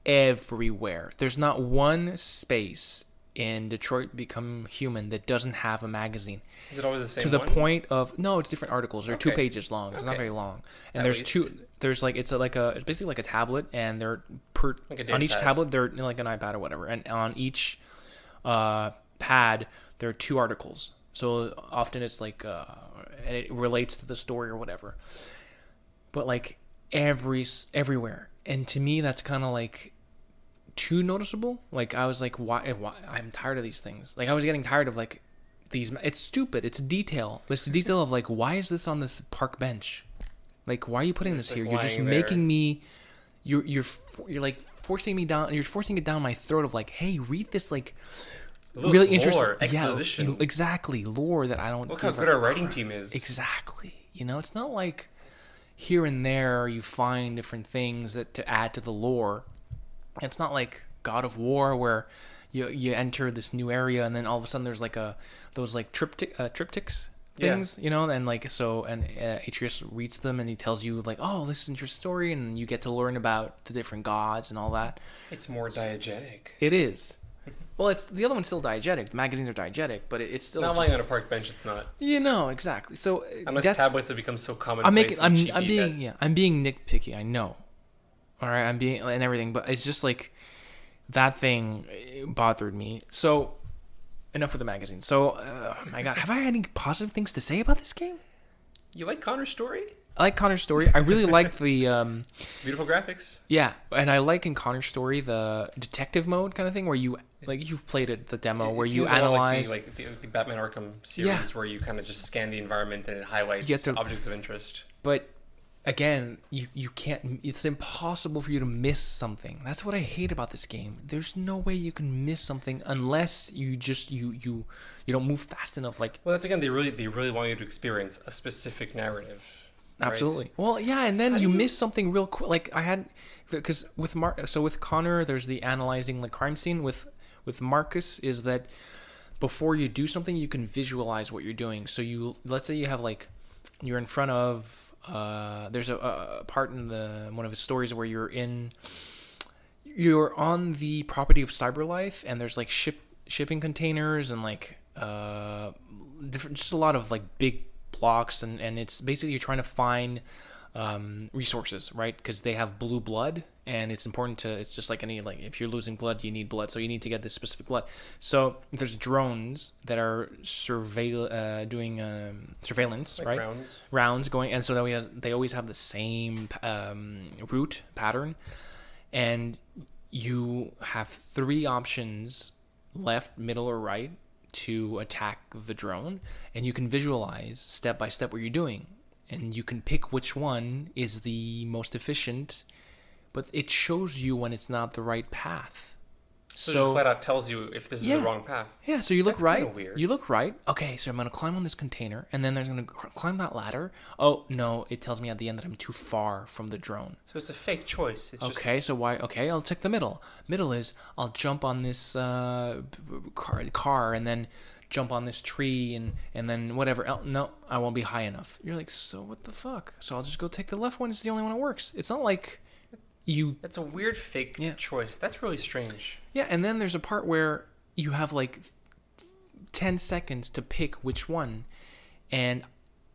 everywhere. There's not one space in Detroit Become Human that doesn't have a magazine. Is it always the same to the one? point of no, it's different articles. They're Okay. 2 pages long. It's not very long. And At there's least. two. There's like it's basically like a tablet, and they're Like a on each datapad. tablet they're like an iPad or whatever, and on each pad there are 2 articles. So often it's like and it relates to the story or whatever. But like everywhere, and to me that's kind of like too noticeable. Like I was like, why? I'm tired of these things. Like I was getting tired of like these. It's stupid. It's a detail. It's a detail of like, why is this on this park bench? Like, why are you putting this like here? You're just lying making me. You're like forcing me down. You're forcing it down my throat of like, hey, read this like. Look, Really interesting. lore, exposition. Yeah, exactly. Lore that I don't. Look how give good a our writing crap. team is. Exactly. You know, it's not like here and there you find different things that to add to the lore. It's not like God of War where you enter this new area and then all of a sudden there's like those like triptychs things, you know, and like so and Atreus reads them and he tells you like, oh, this is your story, and you get to learn about the different gods and all that. It's more diegetic. It is. Well, it's the other one's still diegetic. The magazines are diegetic, but it's still Not just, lying on a park bench. It's not. you know, exactly. So Unless that's, tablets have become so commonplace. I'm and cheapy that- I'm being nitpicky. I know. All right, I'm being and everything, but it's just like that thing bothered me. So enough with the magazine. So my God, have I had any positive things to say about this game? You like Connor's story? I like Connor's story. I really like the Beautiful graphics. yeah, and I like in Connor's story the detective mode kind of thing where you like you've played it the demo where you seems a lot analyze like the Batman Arkham series, where you kind of just scan the environment and it highlights You have to- objects of interest. But again, you can't. It's impossible for you to miss something. That's what I hate about this game. There's no way you can miss something unless you just you don't move fast enough. Like Well, that's again, they really want you to experience a specific narrative. right? absolutely. Well, yeah, and then How do you you- miss something real quick. Like I had because with with Connor, there's the analyzing the crime scene. With Marcus is that before you do something, you can visualize what you're doing. So let's say you have like you're in front of. There's a part in one of his stories where you're on the property of Cyberlife, and there's like shipping containers and like different, just a lot of like big blocks, and it's basically you're trying to find resources, right? Because they have blue blood, and it's important to. It's just like any like if you're losing blood, you need blood, so you need to get this specific blood. So there's drones that are doing surveillance, Like right? Rounds going, and so they always have the same route pattern, and you have 3 options: left, middle, or right to attack the drone, and you can visualize step by step what you're doing, and you can pick which one is the most efficient, but it shows you when it's not the right path. So it just flat out tells you if this is the wrong path. Yeah, so you look That's right. kinda weird. You look right. Okay, so I'm going to climb on this container, and then there's going to climb that ladder. Oh, no, it tells me at the end that I'm too far from the drone. So it's a fake choice. It's just Okay, so why? Okay, I'll take the middle. Middle is I'll jump on this car and then jump on this tree and then whatever. No, I won't be high enough. You're like, so what the fuck? So I'll just go take the left one. It's the only one that works. It's not like you. That's a weird fake choice. That's really strange. Yeah, and then there's a part where you have like 10 seconds to pick which one, and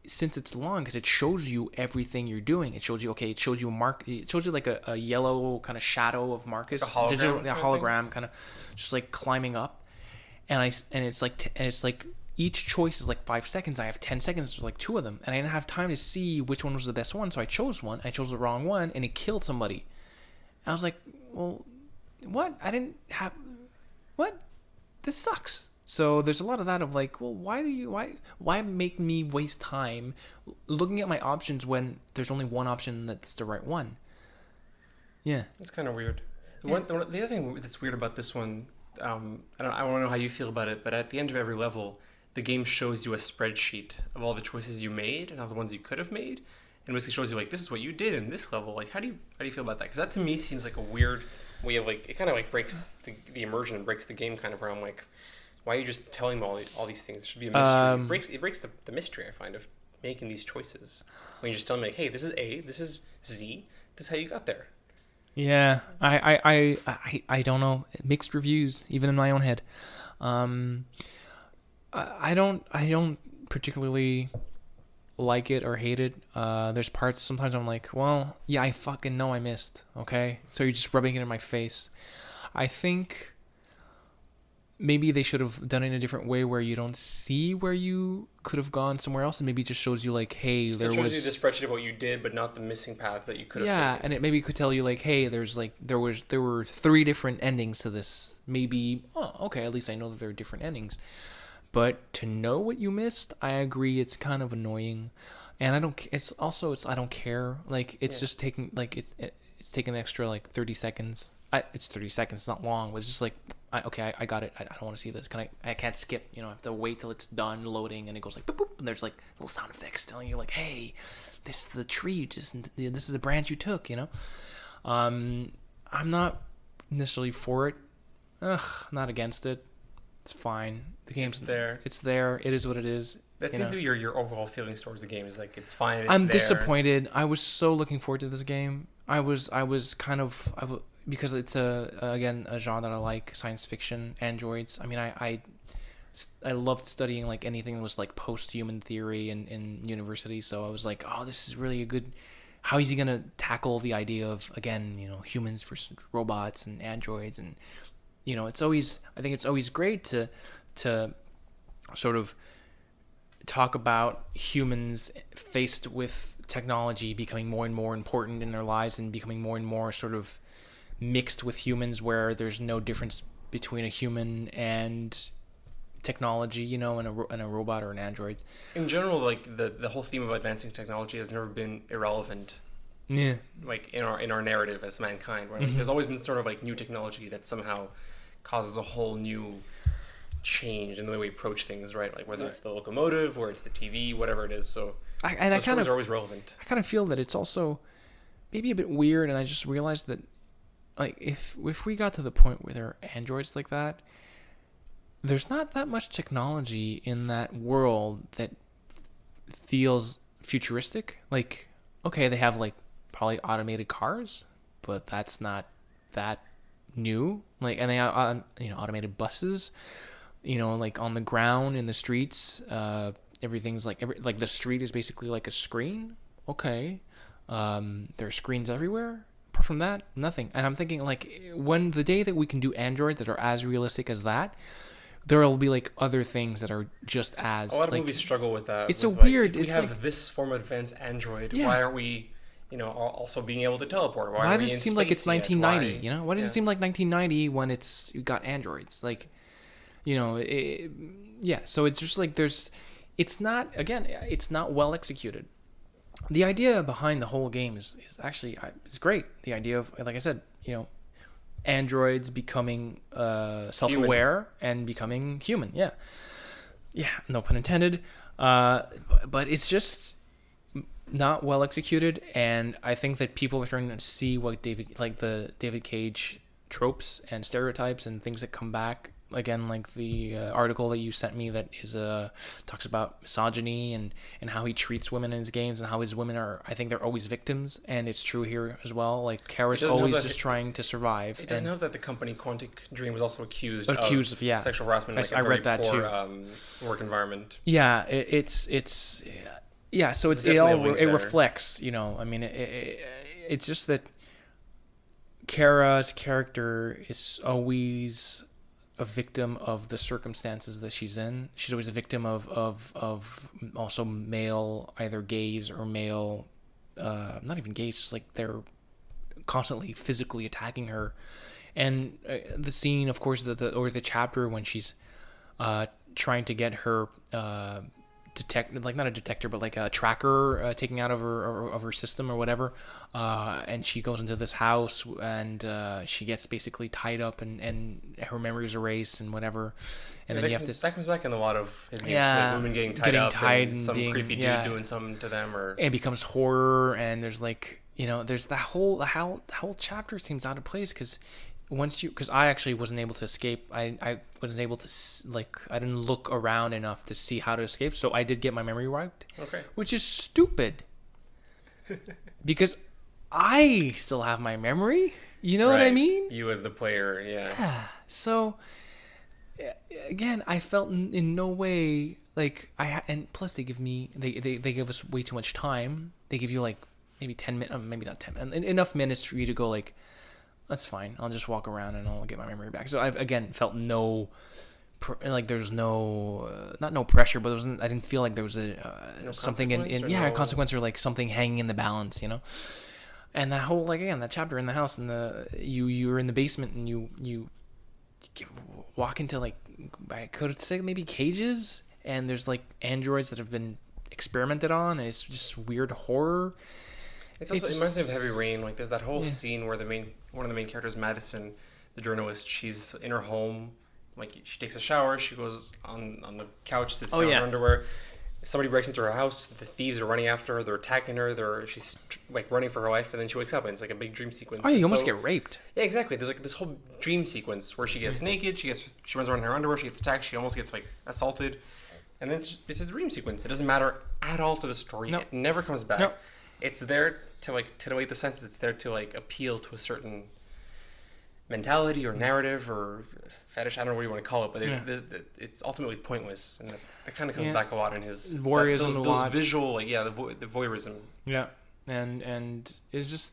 since it's long, because it shows you everything you're doing, it shows you it shows you it shows you like a yellow kind of shadow of Marcus, Like a hologram hologram kind of just like climbing up, and it's like each choice is like 5 seconds. I have 10 seconds for like two of them, and I didn't have time to see which one was the best one. So I chose one. I chose the wrong one, and it killed somebody. I was like, well, what? I didn't have what? This sucks. So there's a lot of that of like, well, why make me waste time looking at my options when there's only one option that's the right one? Yeah, it's kind of weird. The other thing that's weird about this one, I want to know how you feel about it, but at the end of every level, the game shows you a spreadsheet of all the choices you made and all the ones you could have made, and basically shows you like, this is what you did in this level. Like, how do you feel about that? Because that to me seems like a weird way of like, it kind of like breaks the immersion and breaks the game kind of, where I'm like, why are you just telling me all these things? It should be a mystery. It breaks the mystery, I find, of making these choices. When you just tell me like, hey, this is A, this is Z, this is how you got there. Yeah, I don't know. Mixed reviews, even in my own head. I don't particularly like it or hate it. There's parts sometimes I'm like, well, yeah, I fucking know I missed. Okay, so you're just rubbing it in my face. I think maybe they should have done it in a different way where you don't see where you could have gone somewhere else, and maybe it just shows you like, hey, there was... It shows you the spreadsheet of what you did, but not the missing path that you could have taken. taken. And it maybe could tell you like, hey, there were 3 different endings to this. Maybe, oh, okay, at least I know that there are different endings. But to know what you missed, I agree, it's kind of annoying. And I don't care. Like, it's just taking, like, it's taking an extra like 30 seconds. It's 30 seconds, it's not long, but it's just like, I got it. I don't want to see this. I can't skip. I have to wait till it's done loading, and it goes like boop boop, and there's like little sound effects telling you like, hey, this is the tree. This is the branch you took. I'm not necessarily for it. Not against it. It's fine. The game's there. It's there. It is what it is. That seems to be your overall feelings towards the game. Is like, it's fine. I'm disappointed. I was so looking forward to this game. I was because it's again a genre that I like, science fiction, androids. I mean, I loved studying like anything that was like post-human theory in university. So I was like, oh, this is really a good. How is he gonna tackle the idea of, again, humans versus robots and androids, and I think it's always great to sort of talk about humans faced with technology becoming more and more important in their lives and becoming more and more sort of mixed with humans, where there's no difference between a human and technology, and a robot or an android. In general, like the whole theme of advancing technology has never been irrelevant. Yeah. Like in our narrative as mankind, right? Like, there's always been sort of like new technology that somehow causes a whole new change in the way we approach things, right? Like whether it's the locomotive or it's the TV, whatever it is. So those stories are always relevant. I kind of feel that it's also maybe a bit weird, and I just realized that, like, if we got to the point where there are androids like that, there's not that much technology in that world that feels futuristic. Like, okay, they have like probably automated cars, but that's not that new. Like, and they have automated buses. Like on the ground in the streets, everything's like the street is basically like a screen. Okay, there are screens everywhere. Apart from that, nothing. And I'm thinking, like, when the day that we can do androids that are as realistic as that, there will be like other things that are just as. A lot of movies struggle with that. It's weird. If we have this form of advanced android, why aren't we, also being able to teleport? Why does it seem like it's 1990? Why does it seem like 1990 when you got androids? Like, So it's just like it's not well executed. The idea behind the whole game is actually great. The idea of, like I said, androids becoming self-aware and becoming human. Yeah, no pun intended. But it's just not well executed, and I think that people are starting to see what the David Cage tropes and stereotypes and things that come back again, like the article that you sent me that is talks about misogyny and how he treats women in his games, and how his women are, I think they're always victims, and it's true here as well. Like, Kara's always just trying to survive. It does know that the company Quantic Dream was also accused of sexual harassment. I read that too. Work environment. Yeah, so it reflects. I mean, it's just that Kara's character is always a victim of the circumstances that she's in. She's always a victim of also male, either gays or male, not even gays, just like they're constantly physically attacking her. And the scene, of course, the chapter when she's trying to get her not a detector, but like a tracker taken out of her system or whatever, and she goes into this house and she gets basically tied up and her memories erased and whatever, and then you have to. That comes back in a lot of his games, like women getting tied up and some creepy dude doing something to them, or it becomes horror, and there's like there's the whole chapter seems out of place because I actually wasn't able to escape. I wasn't able to, I didn't look around enough to see how to escape, so I did get my memory wiped. Okay. Which is stupid. Because I still have my memory. You know what I mean? You as the player, yeah. Yeah. So, again, I felt in no way, and plus they give us way too much time. They give you, maybe 10 minutes, maybe not 10, enough minutes for you to go, that's fine. I'll just walk around and I'll get my memory back. So I've again felt there's no not no pressure, but I didn't feel like there was something a consequence or something hanging in the balance, And that whole that chapter in the house and you're in the basement and you walk into I could say maybe cages, and there's androids that have been experimented on, and it's just weird horror. It reminds me of Heavy Rain. There's that whole scene where one of the main characters, Madison, the journalist, she's in her home. She takes a shower. She goes on the couch, sits down in her underwear. Somebody breaks into her house. The thieves are running after her. They're attacking her. She's running for her life, and then she wakes up, and it's a big dream sequence. Oh, you almost get raped. Yeah, exactly. There's this whole dream sequence where she gets naked. She runs around in her underwear. She gets attacked. She almost gets assaulted, and then it's a dream sequence. It doesn't matter at all to the story. Nope. It never comes back. Nope. It's there to titillate the senses. It's there to appeal to a certain mentality or narrative or fetish. I don't know what you want to call it, but it's ultimately pointless, and that kind of comes back a lot in his voyeurism. Those visual, the voyeurism. Yeah, and it's just,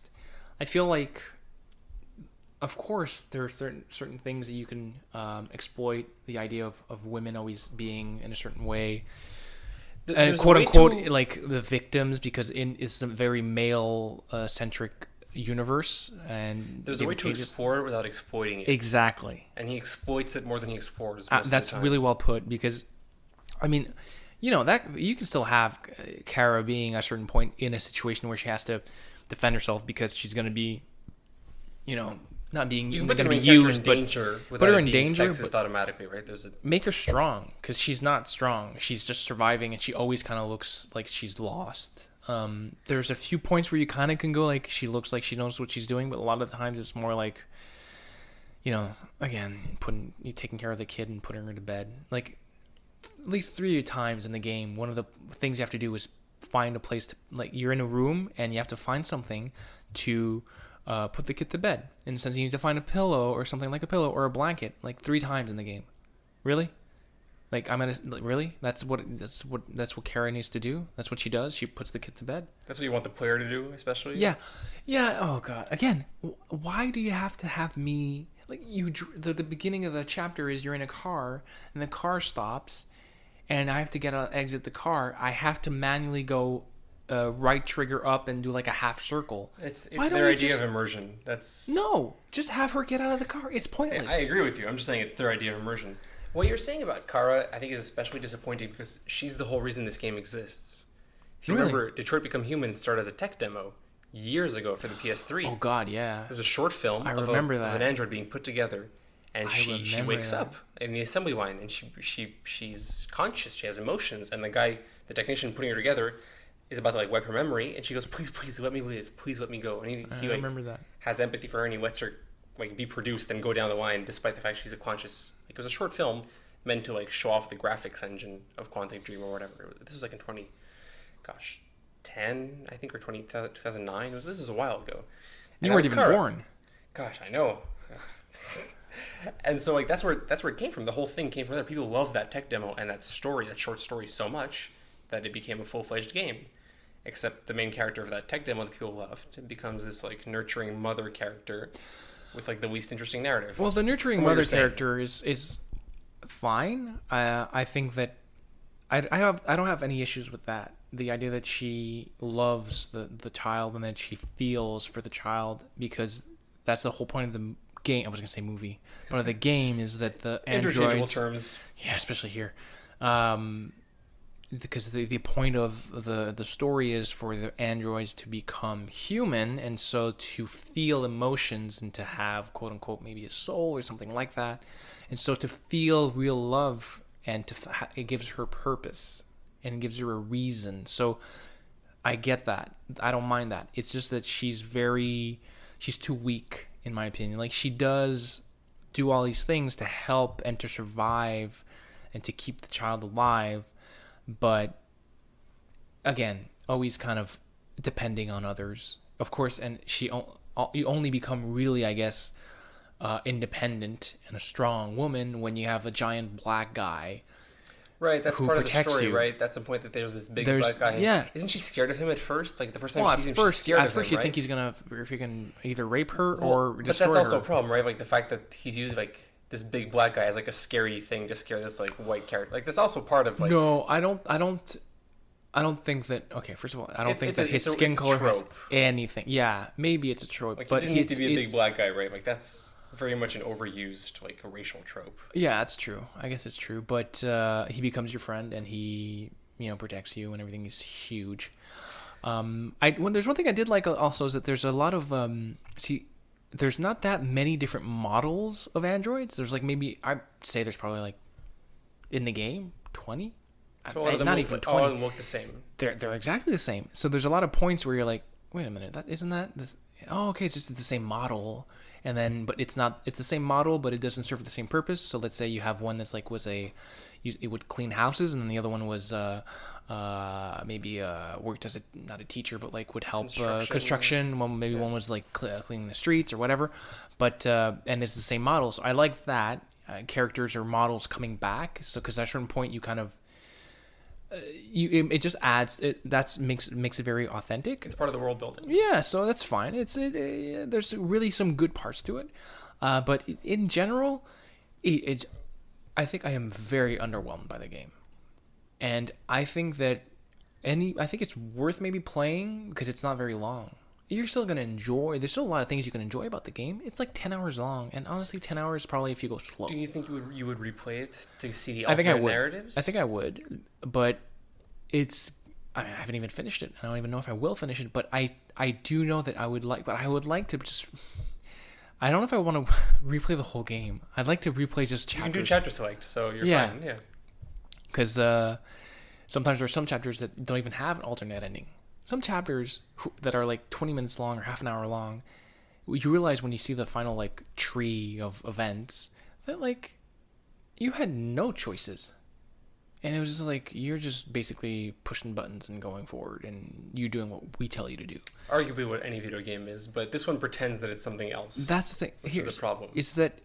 I feel like, of course, there are certain things that you can exploit. The idea of women always being in a certain way. And quote unquote, the victims, because it's a very male centric universe, and there's a way to explore it without exploiting it. Exactly. And he exploits it more than he explores. That's really well put, because, that you can still have Kara being at a certain point in a situation where she has to defend herself because she's going to be, not being going to be used, but put her in danger. Sexist automatically, right? Make her strong, because she's not strong. She's just surviving, and she always kind of looks like she's lost. There's a few points where you kind of can go she looks like she knows what she's doing, but a lot of the times it's more again, taking care of the kid and putting her to bed. At least 3 times in the game, one of the things you have to do is find a place to you're in a room and you have to find something to put the kid to bed. In a sense, you need to find a pillow or something like a pillow or a blanket 3 times in the game. Really? Really? That's what Kara needs to do. That's what she does. She puts the kid to bed. That's what you want the player to do, especially. Yeah. Oh God. Again, why do you have to have me the beginning of the chapter is you're in a car and the car stops, and I have to exit the car. I have to manually go right trigger up and do a half circle. It's their idea of immersion. No, just have her get out of the car. It's pointless. I agree with you. I'm just saying it's their idea of immersion. What you're saying about Kara, I think, is especially disappointing because she's the whole reason this game exists. If you remember, Detroit Become Human started as a tech demo years ago for the PS3. Oh God, yeah. It was a short film of an android being put together, and she wakes up in the assembly line, and she's conscious. She has emotions, and the technician putting her together, is about to wipe her memory, and she goes, "Please let me live. Please let me go." And he remember that. Has empathy for her, and he lets her be produced and go down the line, despite the fact she's a conscious. It was a short film meant to show off the graphics engine of Quantic Dream or whatever. This was in 2010, I think, or 2009. This was a while ago. You weren't even born. Gosh, I know. And so that's where it came from. The whole thing came from there. People loved that tech demo and that short story so much that it became a full-fledged game. Except the main character of that tech demo that people loved becomes this nurturing mother character. with like the least interesting narrative. Well, the nurturing mother character is fine. I think that I don't have any issues with that. The idea that she loves the child and that she feels for the child, because that's the whole point of the game. I was gonna say movie, but the game is that the androids, interchangeable terms. Yeah, especially here. Because the point of the story is for the androids to become human, and so to feel emotions and to have, quote unquote, maybe a soul or something like that, and so to feel real love, and it gives her purpose and it gives her a reason. So I get that. I don't mind that. It's just that she's too weak, in my opinion. Like, she does do all these things to help and to survive and to keep the child alive, but again, always kind of depending on others, of course. And you only become really, I guess, independent and a strong woman when you have a giant black guy. Right, that's part of the story, you. Right? That's the point, that there's this big black guy. Yeah. Isn't she scared of him at first? Like, the first time she sees him, she's scared of him. At first you right? think he's gonna, if he can either rape her or destroy her. But that's also a problem, right? Like, the fact that he's using, like, this big black guy as, like, a scary thing to scare this, like, white character. Like, that's also part of, like... No, I don't think that... Okay, first of all, I don't think that his skin color has anything. Yeah, maybe it's a trope, like, but he didn't need to be a big black guy, right? Like, that's very much an overused, like, a racial trope. Yeah, that's true. I guess it's true. But he becomes your friend, and he, protects you, and everything is huge. There's one thing I did like also, is that there's a lot of there's not that many different models of androids. There's like, maybe I'd say there's probably like, in the game, 20. So all of them not even 20. All of them look the same. They're exactly the same. So there's a lot of points where you're like, wait a minute, isn't that this? Oh, okay, it's just the same model. And then, but it's not. It's the same model, but it doesn't serve the same purpose. So let's say you have one that's like it would clean houses, and then the other one was maybe worked as not a teacher, but like would help construction. One was like cleaning the streets or whatever. But and it's the same model. So I like that characters or models coming back. So because at a certain point you kind of it just adds makes it very authentic. It's part of the world building. Yeah, so that's fine. There's really some good parts to it, but in general, I think I am very underwhelmed by the game, and I think that it's worth maybe playing because it's not very long. You're still gonna enjoy. There's still a lot of things you can enjoy about the game. It's like 10 hours long, and honestly, 10 hours probably if you go slow. Do you think you would replay it to see the alternate narratives? I think I would, but I haven't even finished it. I don't even know if I will finish it, but I do know that I would like to just. I don't know if I want to replay the whole game. I'd like to replay just chapters. You can do chapter select, so you're fine. Yeah. Because sometimes there are some chapters that don't even have an alternate ending. Some chapters that are like 20 minutes long or half an hour long, you realize when you see the final like tree of events that like you had no choices. And it was just like, you're just basically pushing buttons and going forward, and you doing what we tell you to do. Arguably what any video game is, but this one pretends that it's something else. That's the thing. Here's the problem. Is that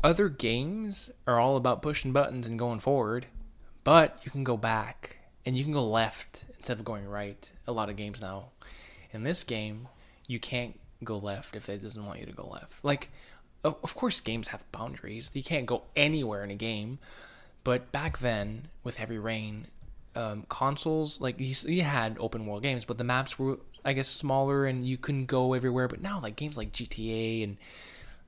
other games are all about pushing buttons and going forward, but you can go back and you can go left instead of going right. A lot of games now. In this game, you can't go left if it doesn't want you to go left. Like, of course games have boundaries. You can't go anywhere in a game. But back then, with Heavy Rain, consoles, like, you had open world games, but the maps were, I guess, smaller and you couldn't go everywhere. But now, like, games like GTA and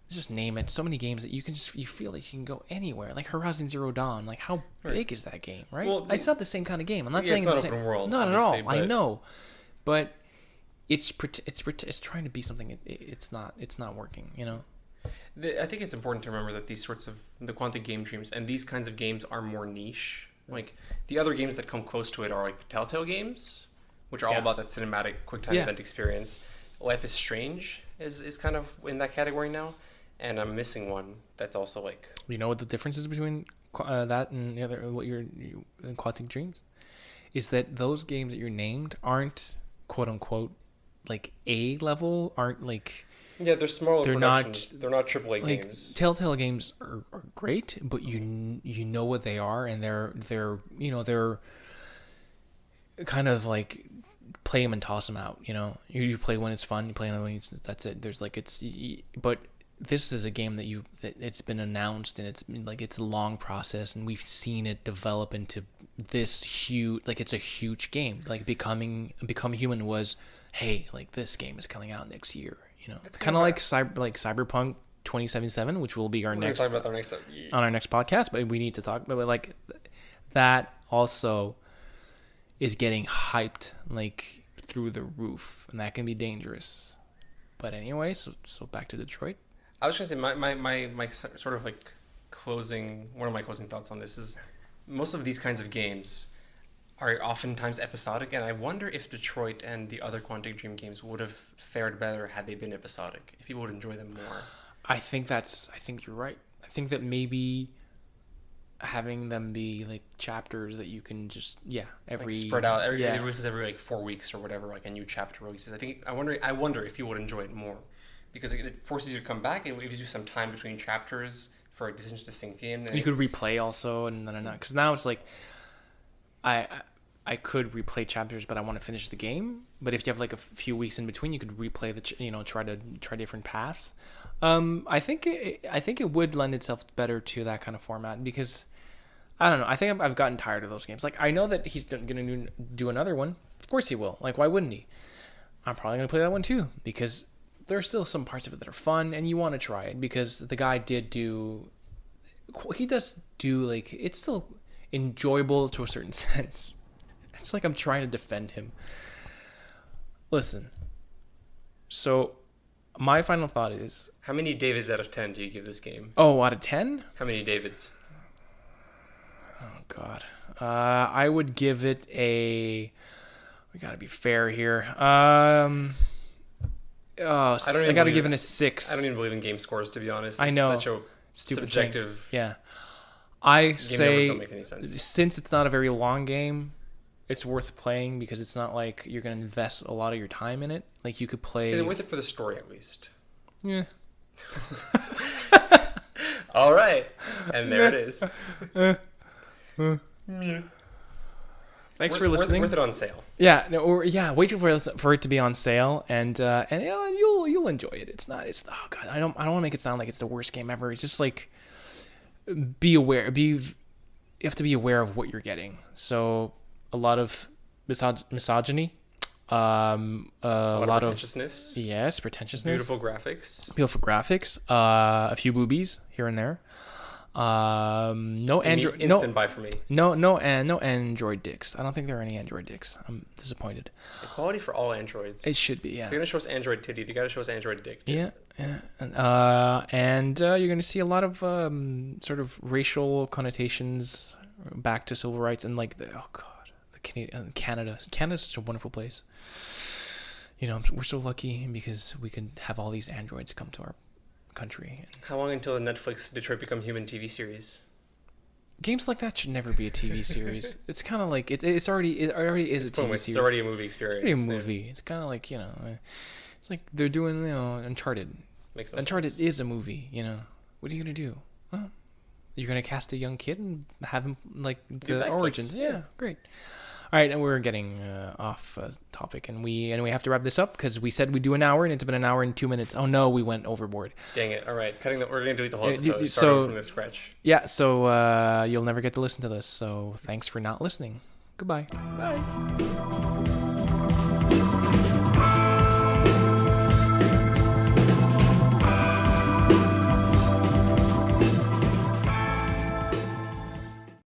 just name it, so many games that you feel like you can go anywhere. Like Horizon Zero Dawn, like, how big is that game, right? Well, it's not the same kind of game. I'm not saying it's not open world. Not at all. I know, but it's trying to be something. It's not working. I think it's important to remember that these sorts of the Quantic game streams and these kinds of games are more niche. Like, the other games that come close to it are like the Telltale games, which are all about that cinematic quick time event experience. Life is Strange is kind of in that category now, and I'm missing one that's also like. You know what the difference is between that and the other Quantic Dreams? Is that those games that you're named aren't quote unquote like A level, aren't like. Yeah, they're smaller productions. They're not AAA games. Telltale games are great, but you know what they are, and they're kind of like play them and toss them out. You play when it's fun, you play another when that's it. There's like but this is a game that it's been announced, and it's like it's a long process, and we've seen it develop into this huge, like it's a huge game. Like Become Human was, hey, like this game is coming out next year. It's kind of like Cyberpunk 2077, which will be our next talk about next on our next podcast. But we need to talk about like that also is getting hyped like through the roof, and that can be dangerous. But anyway, so back to Detroit. I was gonna say my sort of like one of my closing thoughts on this is most of these kinds of games are oftentimes episodic, and I wonder if Detroit and the other Quantic Dream games would have fared better had they been episodic. If people would enjoy them more. I think you're right. I think that maybe having them be like chapters that you can just every like spread out it releases every like 4 weeks or whatever, like a new chapter releases. I wonder if people would enjoy it more, because it forces you to come back. It gives you some time between chapters for decisions to sink in. You could replay also, and then because now it's like I could replay chapters, but I want to finish the game. But if you have like a few weeks in between, you could replay try different paths. I think it would lend itself better to that kind of format, because I don't know. I think I've gotten tired of those games. Like, I know that he's going to do another one. Of course he will. Like, why wouldn't he? I'm probably going to play that one too, because there's still some parts of it that are fun, and you want to try it, because the guy does do like, it's still enjoyable to a certain sense. It's like I'm trying to defend him. Listen. So my final thought is, how many Davids out of 10 do you give this game? Oh, out of 10? How many Davids? Oh God. I would give it we gotta be fair here. I gotta give it a 6. I don't even believe in game scores, to be honest. I know. It's such a stupid subjective thing. Yeah. I say, don't make any sense. Since it's not a very long game, it's worth playing, because it's not like you're gonna invest a lot of your time in it. Like, you could play. Is it worth it for the story at least? Yeah. All right, and there it is. Thanks for listening. Worth it on sale. Yeah, wait for it to be on sale, and you'll enjoy it. It's not. Oh God, I don't want to make it sound like it's the worst game ever. It's just like, be aware. You have to be aware of what you're getting. So a lot of misogyny. A lot of pretentiousness. Yes, pretentiousness. Beautiful graphics. A few boobies here and there. No Android. Instant buy for me. No Android dicks. I don't think there are any Android dicks. I'm disappointed. Equality for all Androids. It should be. Yeah. If you're gonna show us Android titty, you gotta show us Android dick too. Yeah. And you're gonna see a lot of sort of racial connotations back to civil rights, and like Canada. Canada's such a wonderful place. We're so lucky because we could have all these androids come to our country. How long until the Netflix Detroit Become Human TV series? Games like that should never be a TV series. It's kind of like it already is a TV series. It's already a movie experience. It's already a movie. Yeah. It's kind of like it's like they're doing Uncharted. Makes no Uncharted sense. is a movie. What are you gonna do? Well, you're gonna cast a young kid and have him like the origins. Yeah, great. All right, and we're getting off topic, and we have to wrap this up because we said we'd do an hour, and it's been an hour and 2 minutes. Oh no, we went overboard. Dang it! All right, we're gonna delete the whole episode, starting from the scratch. Yeah, so you'll never get to listen to this. So thanks for not listening. Goodbye. Bye.